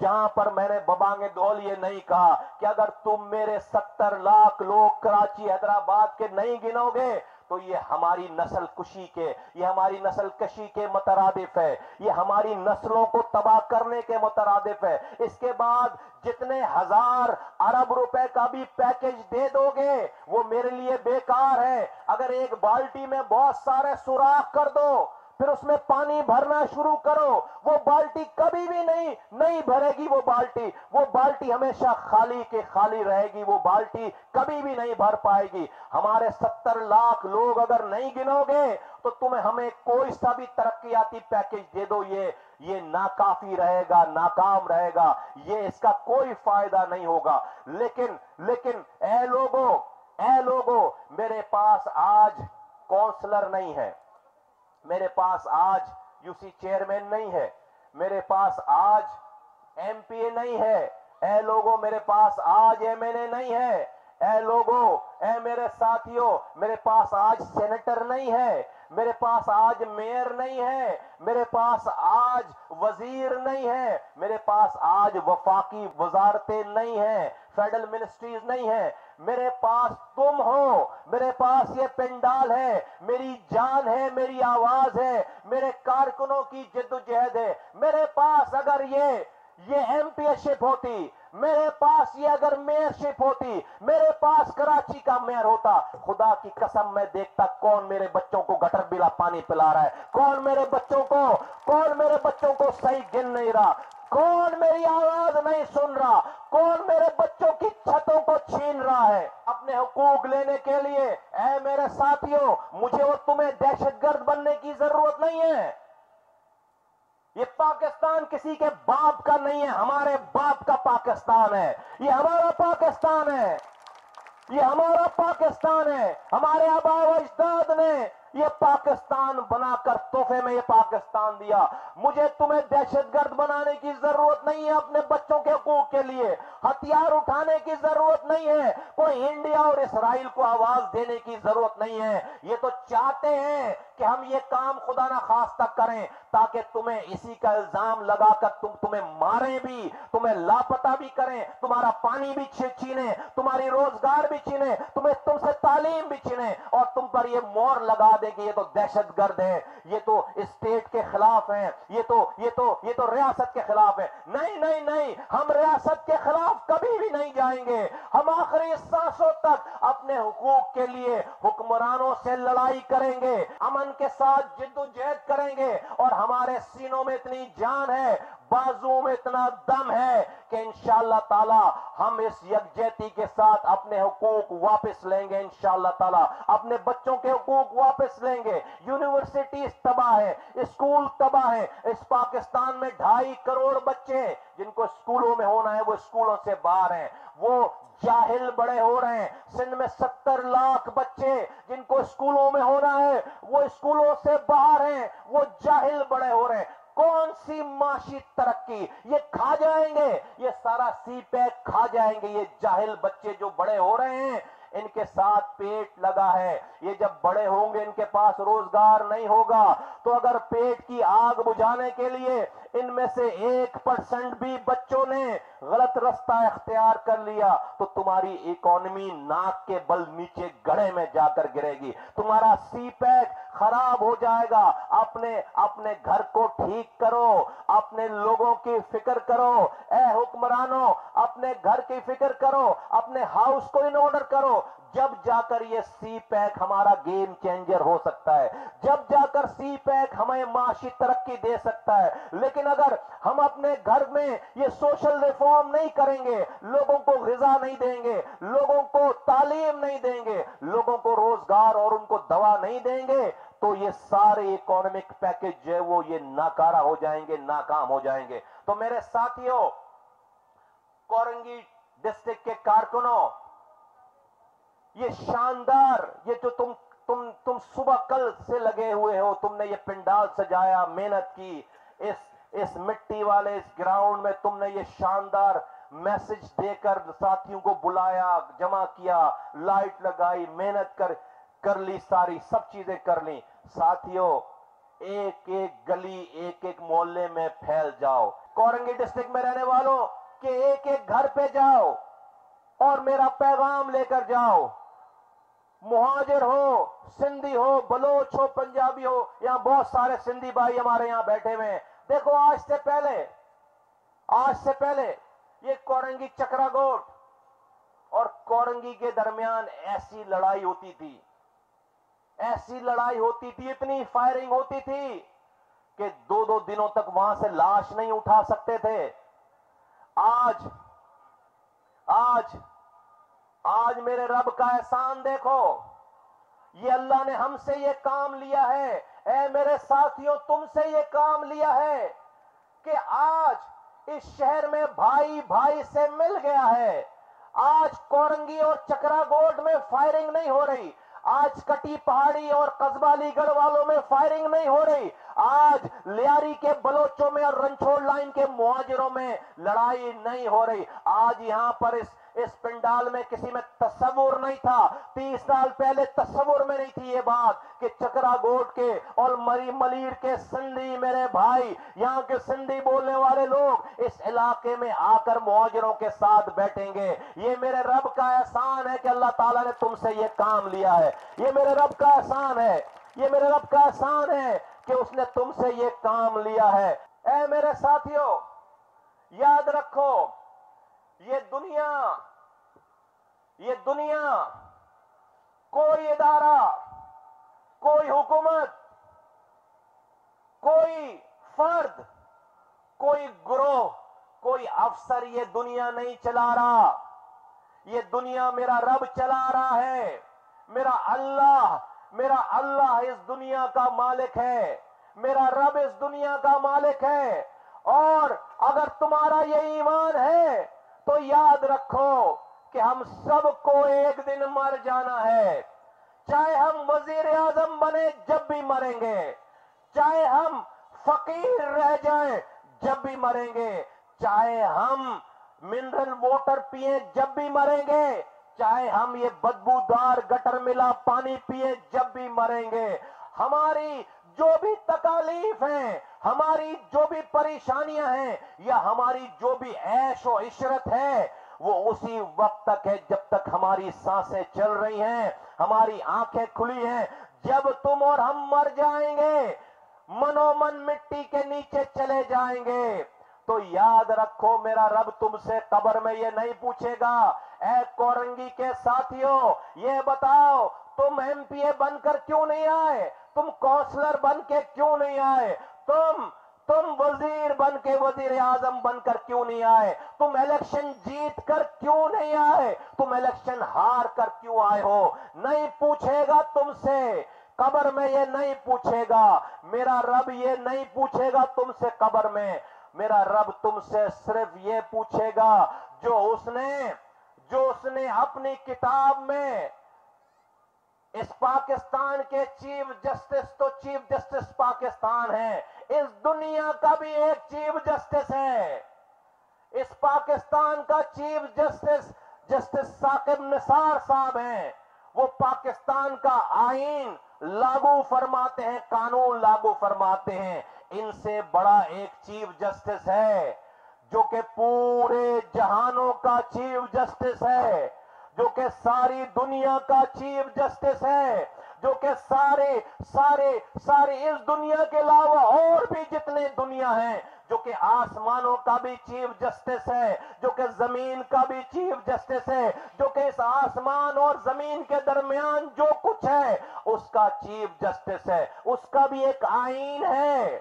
جہاں پر میں نے ببانگ دول یہ نہیں کہا کہ اگر تم میرے 70 لاکھ لوگ کراچی حیدرآباد کے نہیں گنو گے تو یہ ہماری نسل کشی کے، یہ ہماری نسل کشی کے مترادف ہے، یہ ہماری نسلوں کو تباہ کرنے کے مترادف ہے۔ اس کے بعد جتنے ہزار ارب روپے کا بھی پیکج دے دو گے وہ میرے لیے بیکار ہے۔ اگر ایک بالٹی میں بہت سارے سوراخ کر دو، پھر اس میں پانی بھرنا شروع کرو، وہ بالٹی کبھی بھی نہیں بھرے گی، وہ بالٹی ہمیشہ خالی کے خالی رہے گی، وہ بالٹی کبھی بھی نہیں بھر پائے گی۔ ہمارے 70 لاکھ لوگ اگر نہیں گنو گے تو تمہیں ہمیں کوئی سا بھی ترقیاتی پیکج دے دو، یہ ناکافی رہے گا، ناکام رہے گا، یہ اس کا کوئی فائدہ نہیں ہوگا۔ لیکن اے لوگوں میرے پاس آج کونسلر نہیں ہے، میرے پاس آج یو سی چیئرمین نہیں ہے، میرے پاس آج ایم پی اے نہیں ہے، اے لوگوں میرے پاس آج ایم این اے نہیں ہے، اے لوگوں، اے میرے ساتھیوں میرے پاس آج سینیٹر نہیں ہے، میرے پاس آج میئر نہیں ہے، میرے پاس آج وزیر نہیں ہے، میرے پاس آج وفاقی وزارتیں نہیں ہیں، فیڈرل منسٹریز نہیں ہیں، میرے پاس تم ہو، میرے پاس یہ پنڈال ہے، میری جان ہے، میری آواز ہے، میرے کارکنوں کی جدوجہد ہے۔ میرے پاس اگر یہ ایم پی اے شپ ہوتی، میرے پاس یہ اگر میئر شپ ہوتی، میرے پاس کراچی کا میئر ہوتا، خدا کی قسم میں دیکھتا کون میرے بچوں کو گٹر بلا پانی پلا رہا ہے، کون میرے بچوں کو صحیح گن نہیں رہا، کون میری آواز نہیں سن رہا، کون میرے بچوں کی چھتوں کو چھین رہا ہے اپنے حقوق لینے کے لیے۔ اے میرے ساتھیوں، مجھے اور تمہیں دہشت گرد بننے کی ضرورت نہیں ہے۔ یہ پاکستان کسی کے باپ کا نہیں ہے، ہمارے باپ کا پاکستان ہے، یہ ہمارا پاکستان ہے، یہ ہمارا پاکستان ہے۔ ہمارے آباء و اجداد نے یہ پاکستان بنا کر تحفے میں یہ پاکستان دیا۔ مجھے تمہیں دہشت گرد بنانے کی ضرورت نہیں ہے، اپنے بچوں کے حقوق کے لیے ہتھیار اٹھانے کی ضرورت نہیں ہے، کوئی انڈیا اور اسرائیل کو آواز دینے کی ضرورت نہیں ہے۔ یہ تو چاہتے ہیں کہ ہم یہ کام خدا نہ خواستہ کریں تاکہ تمہیں اسی کا الزام لگا کر تمہیں ماریں بھی، تمہیں لاپتہ بھی کریں، تمہارا پانی بھی چھینیں، تمہاری روزگار بھی چھینیں، تم سے تعلیم بھی چھینیں، اور تم پر یہ مور لگا دیں کہ یہ تو دہشت گرد ہے، یہ تو اسٹیٹ کے خلاف ہیں، یہ تو ریاست کے خلاف ہے۔ نہیں، ہم ریاست کے خلاف کبھی بھی نہیں جائیں گے۔ ہم آخری سانسوں تک اپنے حقوق کے لیے حکمرانوں سے لڑائی کریں گے، امن کے ساتھ جدوجہد کریں گے، اور ہمارے سینوں میں اتنی جان ہے، بازو میں اتنا دم ہے کہ انشاءاللہ تعالی ہم اس یکجہتی کے ساتھ اپنے حقوق واپس لیں گے، انشاءاللہ تعالی اپنے بچوں کے حقوق واپس لیں گے۔ یونیورسٹیز تباہ ہے، اسکول تباہ ہے، اس پاکستان میں 2.5 کروڑ بچے جن کو اسکولوں میں ہونا ہے وہ اسکولوں سے باہر ہیں، وہ جاہل بڑے ہو رہے ہیں۔ سندھ میں 70 لاکھ بچے جن کو اسکولوں میں ہونا ہے وہ اسکولوں سے باہر ہیں، وہ جاہل بڑے ہو رہے ہیں۔ کون سی معاشی ترقی؟ یہ کھا جائیں گے، یہ سارا سی پیک کھا جائیں گے یہ جاہل بچے جو بڑے ہو رہے ہیں، ان کے ساتھ پیٹ لگا ہے، یہ جب بڑے ہوں گے ان کے پاس روزگار نہیں ہوگا، تو اگر پیٹ کی آگ بجھانے کے لیے ان میں سے 1% بھی بچوں نے غلط رستہ اختیار کر لیا تو تمہاری اکانومی ناک کے بل نیچے گڑھے میں جا کر گرے گی، تمہارا سی پیک خراب ہو جائے گا۔ اپنے گھر کو ٹھیک کرو، اپنے لوگوں کی فکر کرو، اے حکمرانوں اپنے گھر کی فکر کرو، اپنے ہاؤس کو ان آرڈر کرو، جب جا کر یہ سی پیک ہمارا گیم چینجر ہو سکتا ہے، جب جا کر سی پیک ہمیں معاشی ترقی دے سکتا ہے۔ لیکن اگر ہم اپنے گھر میں یہ سوشل ریفارم نہیں کریں گے، لوگوں کو غذا نہیں دیں گے، لوگوں کو تعلیم نہیں دیں گے، لوگوں کو روزگار اور ان کو دوا نہیں دیں گے، تو یہ سارے اکانومک پیکج جو ہے وہ یہ ناکارہ ہو جائیں گے، ناکام ہو جائیں گے۔ تو میرے ساتھیوں، کورنگی ڈسٹرکٹ کے کارکنوں، یہ شاندار، یہ جو تم صبح کل سے لگے ہوئے ہو، تم نے یہ پنڈال سجایا، محنت کی، اس مٹی والے اس گراؤنڈ میں تم نے یہ شاندار میسج دے کر ساتھیوں کو بلایا، جمع کیا، لائٹ لگائی، محنت کر لی، ساری سب چیزیں کر لی۔ ساتھیوں، ایک ایک گلی، ایک ایک محلے میں پھیل جاؤ، کورنگی ڈسٹرکٹ میں رہنے والوں کہ ایک ایک گھر پہ جاؤ اور میرا پیغام لے کر جاؤ. مہاجر ہو، سندھی ہو، بلوچ ہو، پنجابی ہو، یہاں بہت سارے سندھی بھائی ہمارے یہاں بیٹھے ہوئے ہیں. دیکھو آج سے پہلے یہ کورنگی چکرا گوٹ اور کورنگی کے درمیان ایسی لڑائی ہوتی تھی، اتنی فائرنگ ہوتی تھی کہ 2 دنوں تک وہاں سے لاش نہیں اٹھا سکتے تھے. آج میرے رب کا احسان دیکھو. یہ اللہ نے ہم سے یہ کام لیا ہے. اے میرے ساتھیوں، تم سے یہ کام لیا ہے کہ آج اس شہر میں بھائی بھائی سے مل گیا ہے. آج کورنگی اور چکرا گوٹ میں فائرنگ نہیں ہو رہی. آج کٹی پہاڑی اور قصبہ علی گڑھ والوں میں فائرنگ نہیں ہو رہی. آج لیاری کے بلوچوں میں اور رنچھوڑ لائن کے مہاجروں میں لڑائی نہیں ہو رہی. آج یہاں پر اس پنڈال میں کسی میں تصور نہیں تھا. 30 سال پہلے تصور میں نہیں تھی یہ بات کہ چکرا گوٹ کے اور ملیر کے سندھی میرے بھائی، یہاں کے سندھی بولنے والے لوگ اس علاقے میں آ کر مہاجروں کے ساتھ بیٹھیں گے. یہ میرے رب کا احسان ہے کہ اللہ تعالیٰ نے تم سے یہ کام لیا ہے. یہ میرے رب کا احسان ہے کہ اس نے تم سے یہ کام لیا ہے. اے میرے ساتھیوں، یاد رکھو، یہ دنیا کوئی ادارہ، کوئی حکومت، کوئی فرد، کوئی گروہ، کوئی افسر یہ دنیا نہیں چلا رہا. یہ دنیا میرا رب چلا رہا ہے. میرا اللہ اس دنیا کا مالک ہے. میرا رب اس دنیا کا مالک ہے. اور اگر تمہارا یہ ایمان ہے تو یاد رکھو کہ ہم سب کو ایک دن مر جانا ہے. چاہے ہم وزیر اعظم بنے جب بھی مریں گے، چاہے ہم فقیر رہ جائیں جب بھی مریں گے، چاہے ہم منرل واٹر پیئیں جب بھی مریں گے، چاہے ہم یہ بدبودار گٹر ملا پانی پیئیں جب بھی مریں گے. ہماری جو بھی تکالیف ہیں، ہماری جو بھی پریشانیاں ہیں، یا ہماری جو بھی عیش و عشرت ہے، وہ اسی وقت تک ہے جب تک ہماری سانسیں چل رہی ہیں، ہماری آنکھیں کھلی ہیں. جب تم اور ہم مر جائیں گے، منو من مٹی کے نیچے چلے جائیں گے، تو یاد رکھو میرا رب تم سے قبر میں یہ نہیں پوچھے گا اے کورنگی کے ساتھیوں یہ بتاؤ تم ایم پی اے بن کر کیوں نہیں آئے، تم کونسلر بن کے کیوں نہیں آئے، تم وزیر بن کے وزیر اعظم بن کر کیوں نہیں آئے، تم الیکشن جیت کر کیوں نہیں آئے، تم الیکشن ہار کر کیوں آئے ہو. نہیں پوچھے گا تم سے، قبر میں یہ نہیں پوچھے گا. میرا رب یہ نہیں پوچھے گا تم سے قبر میں. میرا رب تم سے صرف یہ پوچھے گا جو اس نے اپنی کتاب میں، اس پاکستان کے چیف جسٹس تو چیف جسٹس پاکستان ہے، اس دنیا کا بھی ایک چیف جسٹس ہے. اس پاکستان کا چیف جسٹس ثاقب نثار صاحب ہیں. وہ پاکستان کا آئین لاگو فرماتے ہیں، قانون لاگو فرماتے ہیں. ان سے بڑا ایک چیف جسٹس ہے جو کہ پورے جہانوں کا چیف جسٹس ہے، جو کہ ساری دنیا کا چیف جسٹس ہے، جو کہ سارے اس دنیا کے علاوہ اور بھی جتنے دنیا ہیں، جو کہ آسمانوں کا بھی چیف جسٹس ہے، جو کہ زمین کا بھی چیف جسٹس ہے، جو کہ اس آسمان اور زمین کے درمیان جو کچھ ہے اس کا چیف جسٹس ہے. اس کا بھی ایک آئین ہے.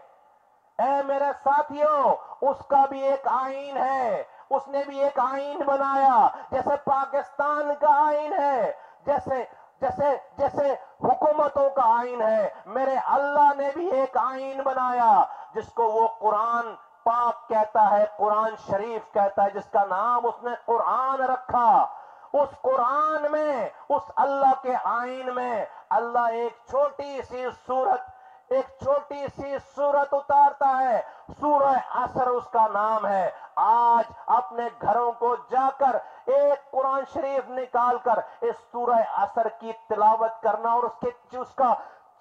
اے میرے ساتھیوں، اس کا بھی ایک آئین ہے. اس نے بھی ایک آئین بنایا جیسے پاکستان کا آئین ہے، جیسے حکومتوں کا آئین ہے. میرے اللہ نے بھی ایک آئین بنایا جس کو وہ قرآن پاک کہتا ہے، قرآن شریف کہتا ہے، جس کا نام اس نے قرآن رکھا. اس قرآن میں، اس اللہ کے آئین میں اللہ ایک چھوٹی سی سورت اتارتا ہے، سورہ عصر اس کا نام ہے. آج اپنے گھروں کو جا کر ایک قرآن شریف نکال کر اس سورہ عصر کی تلاوت کرنا اور اس کا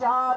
4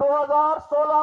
2016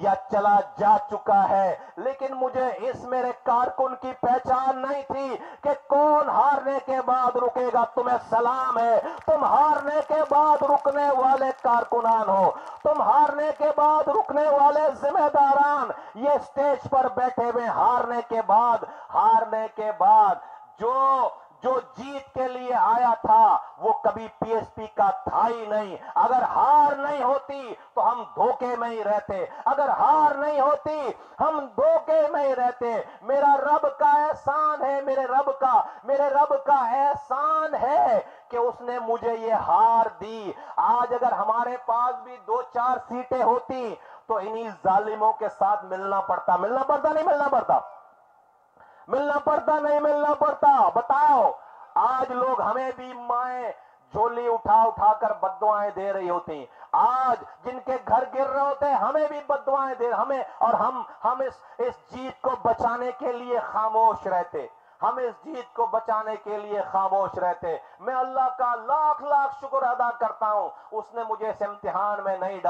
یا چلا جا چکا ہے، لیکن مجھے اس میرے کارکن کی پہچان نہیں تھی کہ کون ہارنے کے بعد رکے گا۔ تمہیں سلام ہے، تم ہارنے کے بعد رکنے والے کارکنان ہو، تم ہارنے کے بعد رکنے والے ذمہ داران، یہ اسٹیج پر بیٹھے ہوئے ہارنے کے بعد جو جیت کے لیے آیا تھا وہ کبھی پی ایس پی کا تھا ہی نہیں۔ اگر ہار نہیں ہوتی تو ہم دھوکے میں ہی رہتے، اگر ہار نہیں ہوتی ہم دھوکے میں ہی رہتے۔ میرا رب کا احسان ہے، میرے رب کا احسان ہے کہ اس نے مجھے یہ ہار دی۔ آج اگر ہمارے پاس بھی 2-4 سیٹیں ہوتی تو انہی ظالموں کے ساتھ ملنا پڑتا نہیں ملنا پڑتا۔ بتاؤ، آج لوگ ہمیں بھی مائیں جھولی اٹھا کر بددعائیں دے رہی ہوتی، آج جن کے گھر گر رہے ہوتے ہیں ہمیں بھی بددعائیں دے ہمیں، اور ہم اس جیت کو بچانے کے لیے خاموش رہتے، میں اللہ کا لاکھ شکر ادا کرتا ہوں، اس نے مجھے اس امتحان میں نہیں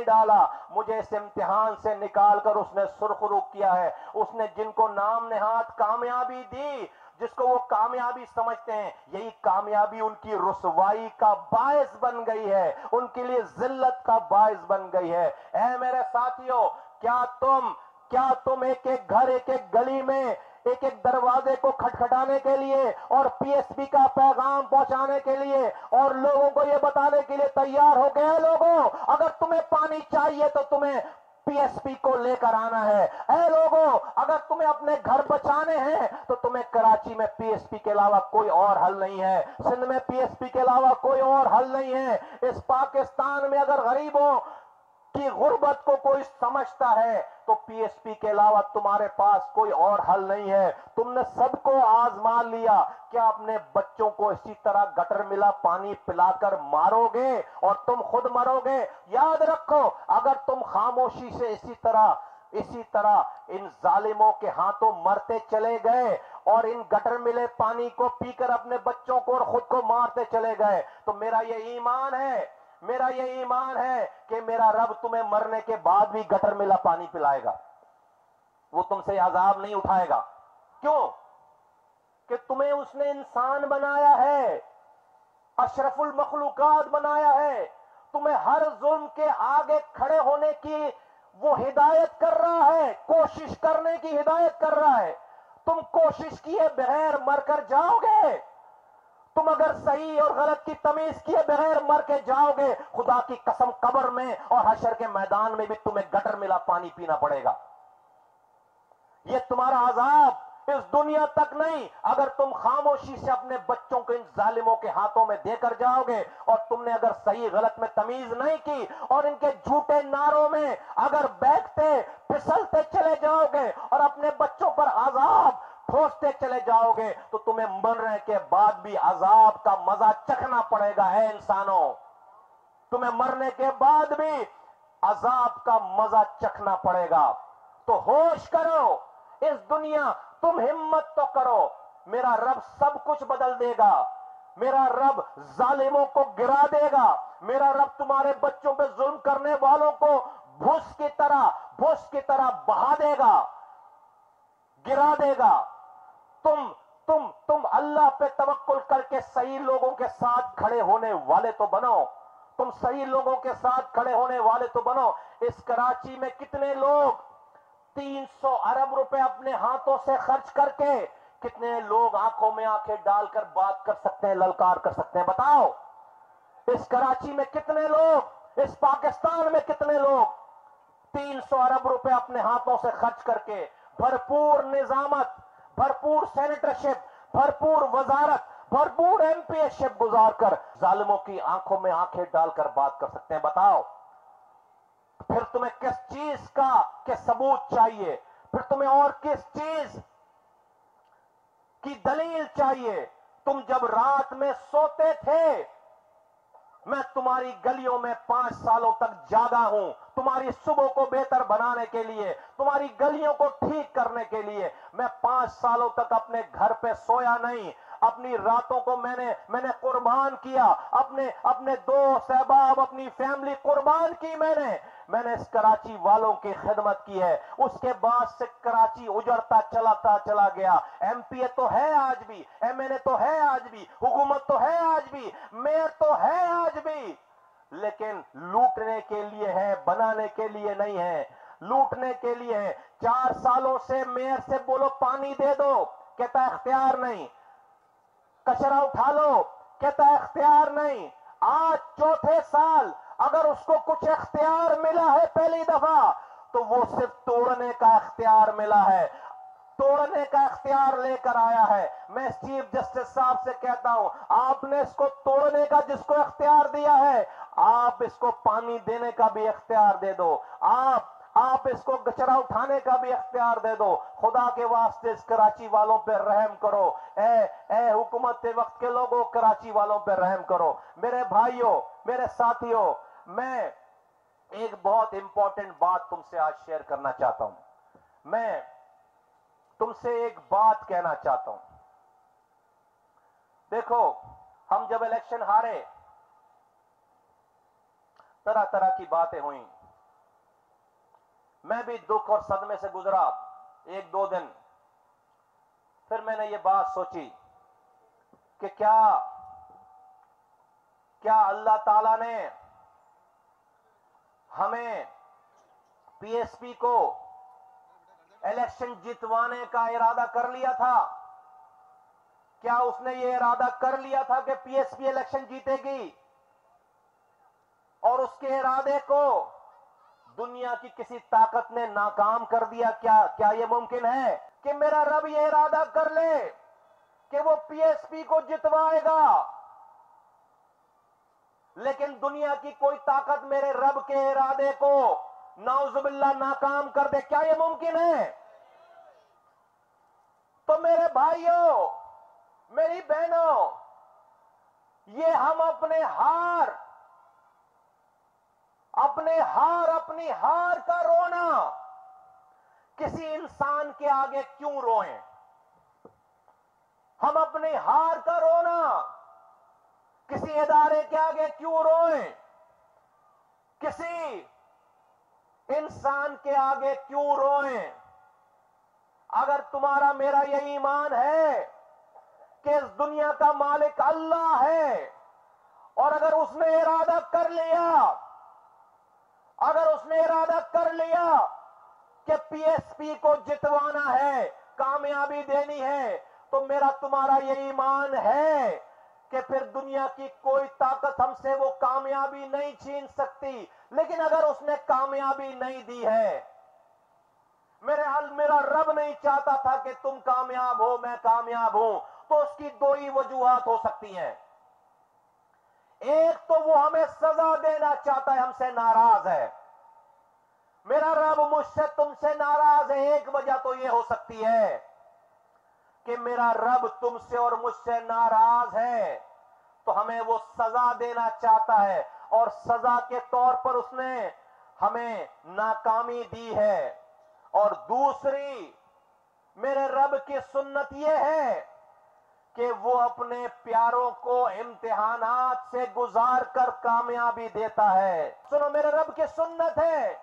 ڈالا، مجھے اس امتحان سے نکال کر اس نے سرخرو کیا ہے۔ اس نے جن کو نام نہاد کامیابی دی، جس کو وہ کامیابی سمجھتے ہیں، یہی کامیابی ان کی رسوائی کا باعث بن گئی ہے، ان کے لیے ذلت کا باعث بن گئی ہے۔ اے میرے ساتھیوں، کیا تم ایک گھر، ایک گلی میں، ایک دروازے کو کھٹکھٹانے کے لیے اور پی ایس پی کا پیغام پہنچانے کے لیے اور لوگوں کو یہ بتانے کے لیے تیار ہو گئے؟ لوگوں، اگر تمہیں پانی چاہیے تو تمہیں پی ایس پی کو لے کر آنا ہے۔ اے لوگوں، اگر تمہیں اپنے گھر بچانے ہیں تو تمہیں کراچی میں پی ایس پی کے علاوہ کوئی اور حل نہیں ہے، سندھ میں پی ایس پی کے علاوہ کوئی اور حل نہیں ہے۔ اس پاکستان میں اگر غریبوں کی غربت کو کوئی سمجھتا ہے تو پی ایس پی کے علاوہ تمہارے پاس کوئی اور حل نہیں ہے۔ تم نے سب کو آزما لیا، کیا اپنے بچوں کو اسی طرح گٹر ملا پانی پلا کر مارو گے اور تم خود مرو گے؟ یاد رکھو، اگر تم خاموشی سے اسی طرح ان ظالموں کے ہاتھوں مرتے چلے گئے اور ان گٹر ملے پانی کو پی کر اپنے بچوں کو اور خود کو مارتے چلے گئے، تو میرا یہ ایمان ہے کہ میرا رب تمہیں مرنے کے بعد بھی گٹر ملا پانی پلائے گا، وہ تم سے عذاب نہیں اٹھائے گا۔ کیوں؟ کہ تمہیں اس نے انسان بنایا ہے، اشرف المخلوقات بنایا ہے، تمہیں ہر ظلم کے آگے کھڑے ہونے کی وہ ہدایت کر رہا ہے، کوشش کرنے کی ہدایت کر رہا ہے۔ تم کوشش کیے بغیر مر کر جاؤ گے، تم اگر صحیح اور غلط کی تمیز کیے بغیر مر کے جاؤ گے، خدا کی قسم قبر میں اور حشر کے میدان میں بھی تمہیں گٹر ملا پانی پینا پڑے گا۔ یہ تمہارا عذاب اس دنیا تک نہیں، اگر تم خاموشی سے اپنے بچوں کو ان ظالموں کے ہاتھوں میں دے کر جاؤ گے اور تم نے اگر صحیح غلط میں تمیز نہیں کی اور ان کے جھوٹے نعروں میں اگر بیٹھتے پھسلتے چلے جاؤ گے اور اپنے بچوں پر عذاب ٹھوستے چلے جاؤ گے تو تمہیں مرنے کے بعد بھی عذاب کا مزہ چکھنا پڑے گا۔ اے انسانوں، تمہیں مرنے کے بعد بھی عذاب کا مزہ چکھنا پڑے گا۔ تو ہوش کرو، اس دنیا تم ہمت تو کرو، میرا رب سب کچھ بدل دے گا، میرا رب ظالموں کو گرا دے گا، میرا رب تمہارے بچوں پہ ظلم کرنے والوں کو بھوس کی طرح بہا دے گا، گرا دے گا۔ تم اللہ پہ توکل کر کے صحیح لوگوں کے ساتھ کھڑے ہونے والے تو بنو، تم صحیح لوگوں کے ساتھ کھڑے ہونے والے تو بنو۔ اس کراچی میں کتنے لوگ 300 ارب روپے اپنے ہاتھوں سے خرچ کر کے، کتنے لوگ آنکھوں میں آنکھیں ڈال کر بات کر سکتے ہیں، للکار کر سکتے ہیں؟ بتاؤ، اس کراچی میں کتنے لوگ، اس پاکستان میں کتنے لوگ 300 ارب روپے اپنے ہاتھوں سے خرچ کر کے بھرپور نظامت، بھرپور سینیٹرشپ، بھرپور وزارت، بھرپور ایم پی ایس شپ گزار کر ظالموں کی آنکھوں میں آنکھیں ڈال کر بات کر سکتے ہیں؟ بتاؤ، پھر تمہیں کس چیز کا کہ ثبوت چاہیے؟ پھر تمہیں اور کس چیز کی دلیل چاہیے؟ تم جب رات میں سوتے تھے، میں تمہاری گلیوں میں 5 سالوں تک جاگا ہوں، تمہاری صبح کو بہتر بنانے کے لیے، تمہاری گلیوں کو ٹھیک کرنے کے لیے۔ میں 5 سالوں تک اپنے گھر پہ سویا نہیں، اپنی راتوں کو میں نے قربان کیا، اپنے دوست احباب، اپنی فیملی قربان کی میں نے اس کراچی والوں کی خدمت کی ہے۔ اس کے بعد سے کراچی اجڑتا چلا گیا۔ ایم پی اے تو ہے آج بھی، ایم این اے تو ہے آج بھی، حکومت تو ہے آج بھی، میئر تو ہے آج بھی، لیکن لوٹنے کے لیے ہے، بنانے کے لیے نہیں ہے۔ لوٹنے کے لیے ہے۔ 4 سالوں سے میئر سے بولو پانی دے دو، کہتا ہے اختیار نہیں۔ کچرا اٹھا لو، کہتا ہے اختیار نہیں۔ آج چوتھے سال اگر اس کو کچھ اختیار ملا ہے پہلی دفعہ تو وہ صرف توڑنے کا اختیار ملا ہے، توڑنے کا اختیار لے کر آیا ہے۔ میں چیف جسٹس صاحب سے کہتا ہوں، آپ نے اس کو توڑنے کا جس کو اختیار دیا ہے، آپ اس کو پانی دینے کا بھی اختیار دے دو، آپ اس کو کچرا اٹھانے کا بھی اختیار دے دو۔ خدا کے واسطے اس کراچی والوں پہ رحم کرو، اے حکومت وقت کے لوگوں، کراچی والوں پہ رحم کرو۔ میرے بھائیوں، میرے ساتھیوں، میں ایک بہت امپورٹنٹ بات تم سے آج شیئر کرنا چاہتا ہوں۔ میں تم سے ایک بات کہنا چاہتا ہوں۔ دیکھو، ہم جب الیکشن ہارے، طرح طرح کی باتیں ہوئیں، میں بھی دکھ اور صدمے سے گزرا 1-2 دن۔ پھر میں نے یہ بات سوچی کہ کیا اللہ تعالیٰ نے ہمیں پی ایس پی کو الیکشن جتوانے کا ارادہ کر لیا تھا؟ کیا اس نے یہ ارادہ کر لیا تھا کہ پی ایس پی الیکشن جیتے گی؟ اور اس کے ارادے کو دنیا کی کسی طاقت نے ناکام کر دیا؟ کیا یہ ممکن ہے کہ میرا رب یہ ارادہ کر لے کہ وہ پی ایس پی کو جتوائے گا، لیکن دنیا کی کوئی طاقت میرے رب کے ارادے کو نعوذ باللہ ناکام کر دے؟ کیا یہ ممکن ہے؟ تو میرے بھائیوں، میری بہنوں، یہ ہم اپنی ہار کا رونا کسی انسان کے آگے کیوں روئیں؟ ہم اپنی ہار کا رونا کسی ادارے کے آگے کیوں روئیں؟ کسی انسان کے آگے کیوں روئیں؟ اگر تمہارا میرا یہ ایمان ہے کہ اس دنیا کا مالک اللہ ہے، اور اگر اس نے ارادہ کر لیا کہ پی ایس پی کو جتوانا ہے، کامیابی دینی ہے، تو میرا تمہارا یہ ایمان ہے کہ پھر دنیا کی کوئی طاقت ہم سے وہ کامیابی نہیں چھین سکتی۔ لیکن اگر اس نے کامیابی نہیں دی ہے، میرا رب نہیں چاہتا تھا کہ تم کامیاب ہو، میں کامیاب ہوں، تو اس کی 2 ہی وجوہات ہو سکتی ہیں۔ ایک تو وہ ہمیں سزا دینا چاہتا ہے، ہم سے ناراض ہے۔ میرا رب مجھ سے تم سے ناراض ہے، ایک وجہ تو یہ ہو سکتی ہے کہ میرا رب تم سے اور مجھ سے ناراض ہے، تو ہمیں وہ سزا دینا چاہتا ہے، اور سزا کے طور پر اس نے ہمیں ناکامی دی ہے۔ اور دوسری، میرے رب کی سنت یہ ہے کہ وہ اپنے پیاروں کو امتحانات سے گزار کر کامیابی دیتا ہے۔ سنو، میرے رب کی سنت ہے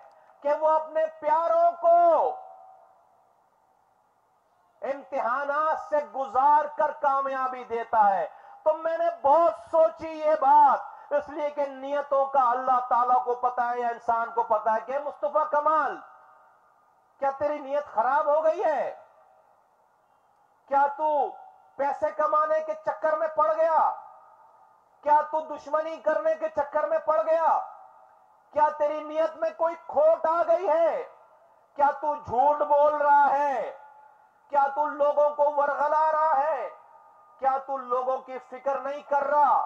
کہ وہ اپنے پیاروں کو امتحانات سے گزار کر کامیابی دیتا ہے۔ تو میں نے بہت سوچی یہ بات، اس لیے کہ نیتوں کا اللہ تعالیٰ کو پتا ہے یا انسان کو پتا ہے کہ مصطفیٰ کمال، کیا تیری نیت خراب ہو گئی ہے؟ کیا تو پیسے کمانے کے چکر میں پڑ گیا؟ کیا تو دشمنی کرنے کے چکر میں پڑ گیا؟ کیا تیری نیت میں کوئی کھوٹ آ گئی ہے؟ کیا تو جھوٹ بول رہا ہے؟ کیا تو لوگوں کو ورغلا رہا ہے؟ کیا تو لوگوں کی فکر نہیں کر رہا؟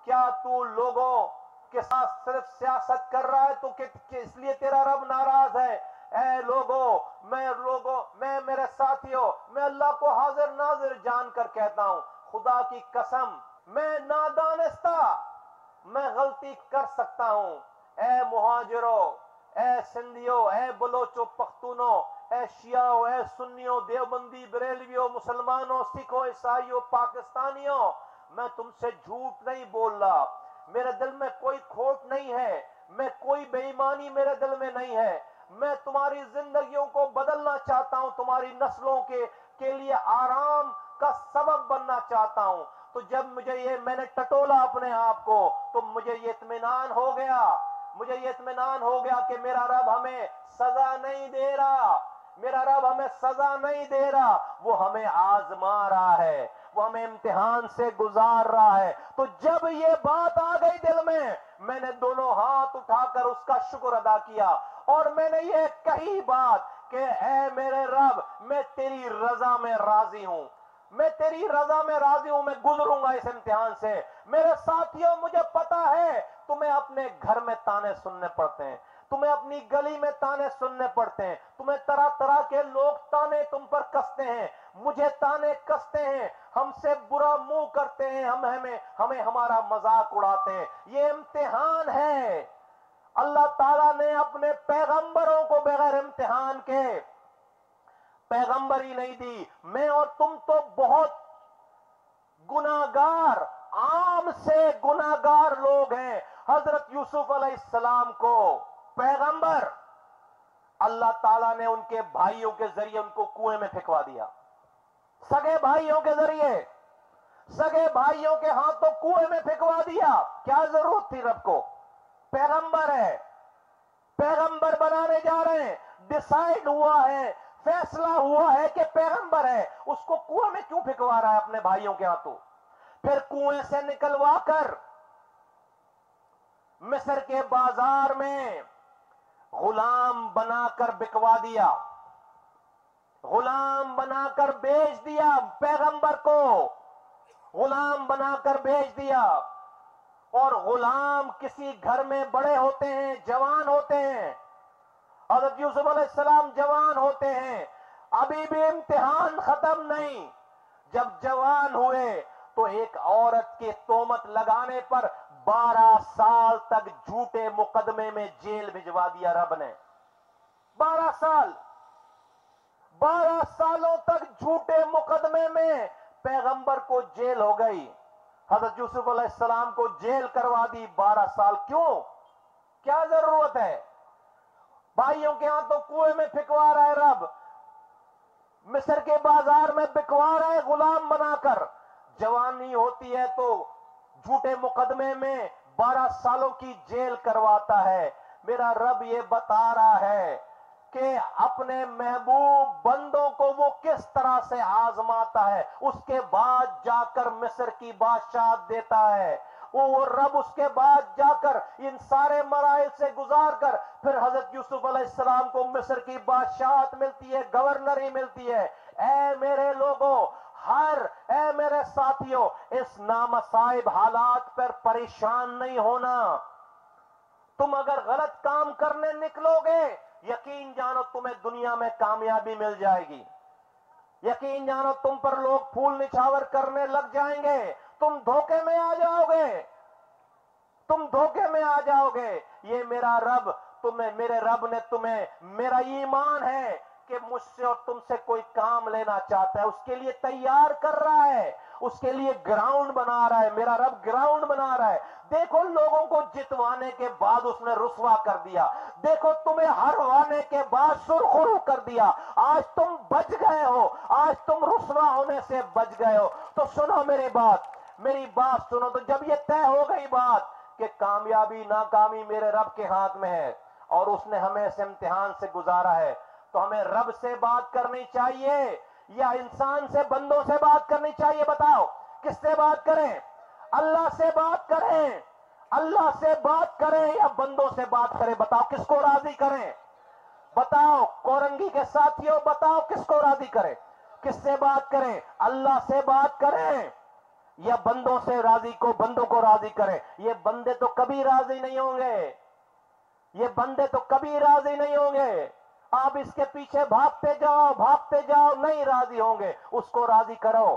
کیا تو لوگوں کے ساتھ صرف سیاست کر رہا ہے تو کہ اس لیے تیرا رب ناراض ہے؟ اے لوگوں، میں میرے ساتھیوں، میں اللہ کو حاضر ناظر جان کر کہتا ہوں، خدا کی قسم، میں نادانستہ میں غلطی کر سکتا ہوں۔ اے مہاجروں، اے سندھیوں، اے بلوچوں، پختونوں، اے شیعوں، اے سنیوں، دیوبندی، بریلویوں، مسلمانوں، سکھوں، عیسائیوں، پاکستانیوں، میں تم سے جھوٹ نہیں بول رہا، میرے دل میں کوئی کھوٹ نہیں ہے، میں کوئی بے ایمانی میرے دل میں نہیں ہے، میں تمہاری زندگیوں کو بدلنا چاہتا ہوں، تمہاری نسلوں کے لیے آرام کا سبب بننا چاہتا ہوں۔ تو جب میں نے ٹٹولا اپنے آپ کو، تو مجھے یہ اطمینان ہو گیا، مجھے یہ اطمینان ہو گیا کہ میرا رب ہمیں سزا نہیں دے رہا، میرا رب ہمیں سزا نہیں دے رہا، وہ ہمیں آزما رہا ہے، وہ ہمیں امتحان سے گزار رہا ہے۔ تو جب یہ بات آ گئی دل میں نے دونوں ہاتھ اٹھا کر اس کا شکر ادا کیا، اور میں نے یہ کہی بات کہ اے میرے رب، میں تیری رضا میں راضی ہوں، میں تیری رضا میں راضی ہوں، میں گزروں گا اس امتحان سے۔ میرے ساتھیوں، مجھے پتا ہے تمہیں اپنے گھر میں تانے سننے پڑتے ہیں، تمہیں اپنی گلی میں تانے سننے پڑتے ہیں، تمہیں طرح طرح کے لوگ تانے تم پر کستے ہیں، مجھے تانے کستے ہیں، ہم سے برا منہ کرتے ہیں، ہمیں ہمارا مذاق اڑاتے ہیں۔ یہ امتحان ہے۔ اللہ تعالیٰ نے اپنے پیغمبروں کو بغیر امتحان کے پیغمبر ہی نہیں دی۔ میں اور تم تو بہت گناہگار، عام سے گناہگار لوگ ہیں۔ حضرت یوسف علیہ السلام کو پیغمبر، اللہ تعالیٰ نے ان کے بھائیوں کے ذریعے ان کو کنویں میں پھینکوا دیا، سگے بھائیوں کے ذریعے، سگے بھائیوں کے ہاتھوں کنویں میں پھینکوا دیا۔ کیا ضرورت تھی رب کو؟ پیغمبر ہے، پیغمبر بنانے جا رہے ہیں، ڈیسائیڈ ہوا ہے، فیصلہ ہوا ہے کہ پیغمبر ہے، اس کو کنویں میں کیوں پھینکوا رہا ہے اپنے بھائیوں کے ہاتھوں؟ پھر کنویں سے نکلوا کر مصر کے بازار میں غلام بنا کر بکوا دیا، غلام بنا کر بیچ دیا، پیغمبر کو غلام بنا کر بیچ دیا۔ اور غلام کسی گھر میں بڑے ہوتے ہیں، جوان ہوتے ہیں۔ حضرت یوسف علیہ السلام جوان ہوتے ہیں، ابھی بھی امتحان ختم نہیں۔ جب جوان ہوئے تو ایک عورت کے تہمت لگانے پر 12 سال تک جھوٹے مقدمے میں جیل بھجوا دیا رب نے۔ 12 سال، 12 سالوں تک جھوٹے مقدمے میں پیغمبر کو جیل ہو گئی۔ حضرت یوسف علیہ السلام کو جیل کروا دی 12 سال۔ کیوں؟ کیا ضرورت ہے؟ بھائیوں کے ہاتھوں کنویں میں پھینکوا رہا ہے رب، مصر کے بازار میں بکوا رہا ہے غلام بنا کر۔ جوانی ہوتی ہے تو جھوٹے مقدمے میں 12 سالوں کی جیل کرواتا ہے۔ میرا رب یہ بتا رہا ہے کہ اپنے محبوب بندوں کو وہ کس طرح سے آزماتا ہے، اس کے بعد جا کر مصر کی بادشاہت دیتا ہے۔ وہ رب اس کے بعد جا کر ان سارے مراحل سے گزار کر پھر حضرت یوسف علیہ السلام کو مصر کی بادشاہت ملتی ہے، گورنری ملتی ہے۔ اے میرے لوگوں، اے میرے ساتھیوں، اس نامصائب حالات پر پریشان نہیں ہونا۔ تم اگر غلط کام کرنے نکلو گے، یقین جانو تمہیں دنیا میں کامیابی مل جائے گی، یقین جانو تم پر لوگ پھول نچھاور کرنے لگ جائیں گے، تم دھوکے میں آ جاؤ گے، تم دھوکے میں آ جاؤ گے۔ یہ میرا رب میرے رب نے تمہیں، میرا ایمان ہے کہ مجھ سے اور تم سے کوئی کام لینا چاہتا ہے، اس کے لیے تیار کر رہا ہے، اس کے لیے گراؤنڈ بنا رہا ہے، میرا رب گراؤنڈ بنا رہا ہے۔ دیکھو لوگوں کو جتوانے کے بعد اس نے رسوا کر دیا، دیکھو تمہیں ہروانے کے بعد سرخرو کر دیا، آج تم بچ گئے ہو، آج تم رسوا ہونے سے بچ گئے ہو۔ تو سنو میری بات سنو۔ تو جب یہ طے ہو گئی بات کہ کامیابی ناکامی میرے رب کے ہاتھ میں ہے اور اس نے ہمیں اس امتحان سے گزارا ہے، تو ہمیں رب سے بات کرنی چاہیے یا انسان سے، بندوں سے بات کرنی چاہیے؟ بتاؤ کس سے بات کریں؟ اللہ سے بات کریں، اللہ سے بات کریں یا بندوں سے بات کریں؟ بتاؤ کس کو راضی کریں؟ بتاؤ کورنگی کے ساتھیوں، بتاؤ کس کو راضی کریں؟ کس سے بات کریں؟ اللہ سے بات کریں یا بندوں کو راضی کریں؟ یہ بندے تو کبھی راضی نہیں ہوں گے، یہ بندے تو کبھی راضی نہیں ہوں گے۔ آپ اس کے پیچھے بھاگتے جاؤ، نہیں راضی ہوں گے۔ اس کو راضی کرو،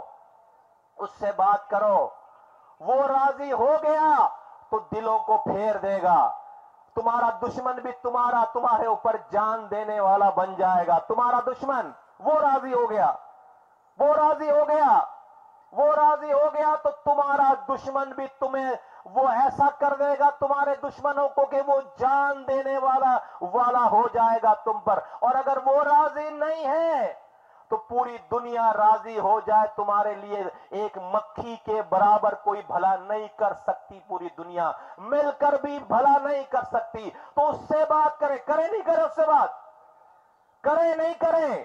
اس سے بات کرو، وہ راضی ہو گیا تو دلوں کو پھیر دے گا، تمہارا دشمن بھی تمہارے اوپر جان دینے والا بن جائے گا. تمہارا دشمن وہ راضی ہو گیا, وہ راضی ہو گیا, وہ راضی ہو گیا تو تمہارا دشمن بھی تمہیں وہ ایسا کر دے گا تمہارے دشمنوں کو کہ وہ جان دینے والا ہو جائے گا تم پر. اور اگر وہ راضی نہیں ہے تو پوری دنیا راضی ہو جائے تمہارے لیے ایک مکھی کے برابر کوئی بھلا نہیں کر سکتی. پوری دنیا مل کر بھی بھلا نہیں کر سکتی. تو اس سے بات کریں, کریں نہیں کریں, اس سے بات کریں نہیں کریں,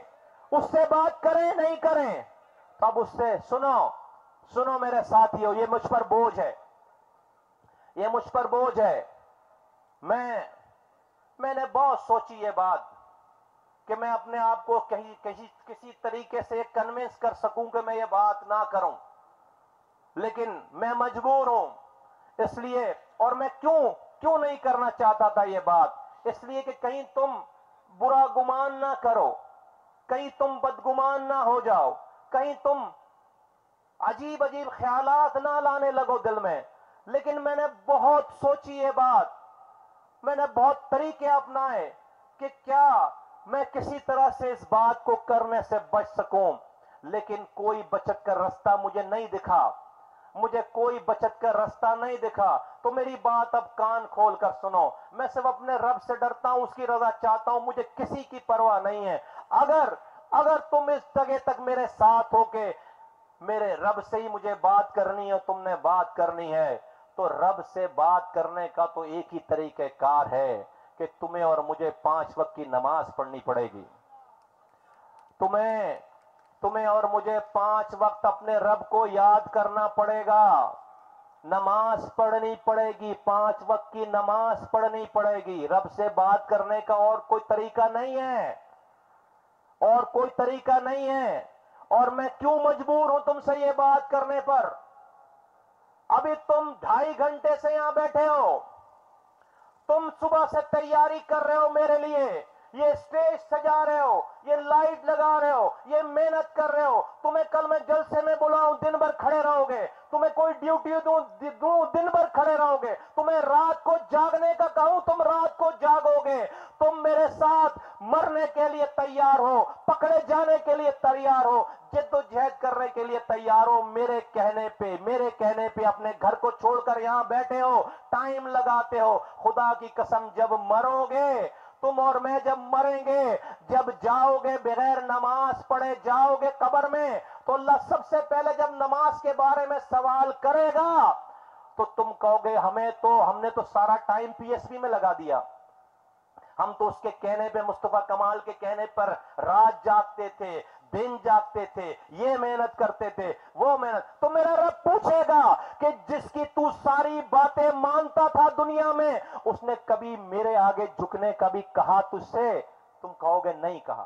اس سے بات کریں نہیں کریں. اب اس سے سنو میرے ساتھیو, یہ مجھ پر بوجھ ہے, یہ مجھ پر بوجھ ہے. میں نے بہت سوچی یہ بات کہ میں اپنے آپ کو کسی طریقے سے کنونس کر سکوں کہ میں یہ بات نہ کروں, لیکن میں مجبور ہوں اس لیے. اور میں کیوں نہیں کرنا چاہتا تھا یہ بات, اس لیے کہ کہیں تم برا گمان نہ کرو, کہیں تم بدگمان نہ ہو جاؤ, کہیں تم عجیب خیالات نہ لانے لگو دل میں. لیکن میں نے بہت سوچی یہ بات, میں نے بہت طریقے اپنائے کہ کیا میں کسی طرح سے اس بات کو کرنے سے بچ سکوں. لیکن کوئی بچت کا راستہ مجھے نہیں دکھا, مجھے کوئی بچت کا راستہ نہیں دکھا. تو میری بات اب کان کھول کر سنو, میں صرف اپنے رب سے ڈرتا ہوں, اس کی رضا چاہتا ہوں, مجھے کسی کی پرواہ نہیں ہے. اگر تم اس جگہ تک میرے ساتھ ہو کے میرے رب سے ہی مجھے بات کرنی ہے, تم نے بات کرنی ہے, تو رب سے بات کرنے کا تو ایک ہی طریقہ کار ہے کہ تمہیں اور مجھے 5 وقت کی نماز پڑھنی پڑے گی. تمہیں اور مجھے 5 وقت اپنے رب کو یاد کرنا پڑے گا, نماز پڑھنی پڑے گی, 5 وقت کی نماز پڑھنی پڑے گی. رب سے بات کرنے کا اور کوئی طریقہ نہیں ہے, اور کوئی طریقہ نہیں ہے. اور میں کیوں مجبور ہوں تم سے یہ بات کرنے پر؟ ابھی تم 2.5 گھنٹے سے یہاں بیٹھے ہو, تم صبح سے تیاری کر رہے ہو میرے لیے, یہ سٹیج سجا رہے ہو, یہ لائٹ لگا رہے ہو, یہ محنت کر رہے ہو. تمہیں کل میں جلسے میں بلاؤں دن بھر کھڑے رہو گے, تمہیں کوئی ڈیوٹی دوں دن بھر کھڑے رہو گے, تمہیں رات کو جاگنے کا کہوں تم رات کو جاگو گے. تم میرے ساتھ مرنے کے لیے تیار ہو, پکڑے جانے کے لیے تیار ہو, جد و جہد کرنے کے لیے تیار ہو. میرے کہنے پہ اپنے گھر کو چھوڑ کر یہاں بیٹھے ہو, ٹائم لگاتے ہو. خدا کی قسم جب مرو گے تم اور میں, جب مریں گے, جب جاؤ گے بغیر نماز پڑھے جاؤ گے قبر میں, تو اللہ سب سے پہلے جب نماز کے بارے میں سوال کرے گا تو تم کہو گے ہم نے تو سارا ٹائم PSP میں لگا دیا, ہم تو اس کے کہنے پہ, مصطفیٰ کمال کے کہنے پر رات جاگتے تھے, دن جاگتے تھے, یہ محنت کرتے تھے, وہ محنت. تو میرا رب پوچھے گا کہ جس کی تو ساری باتیں مانتا تھا دنیا میں, اس نے کبھی میرے آگے جھکنے کا بھی کہا تجھ سے؟ تم کہو گے نہیں کہا.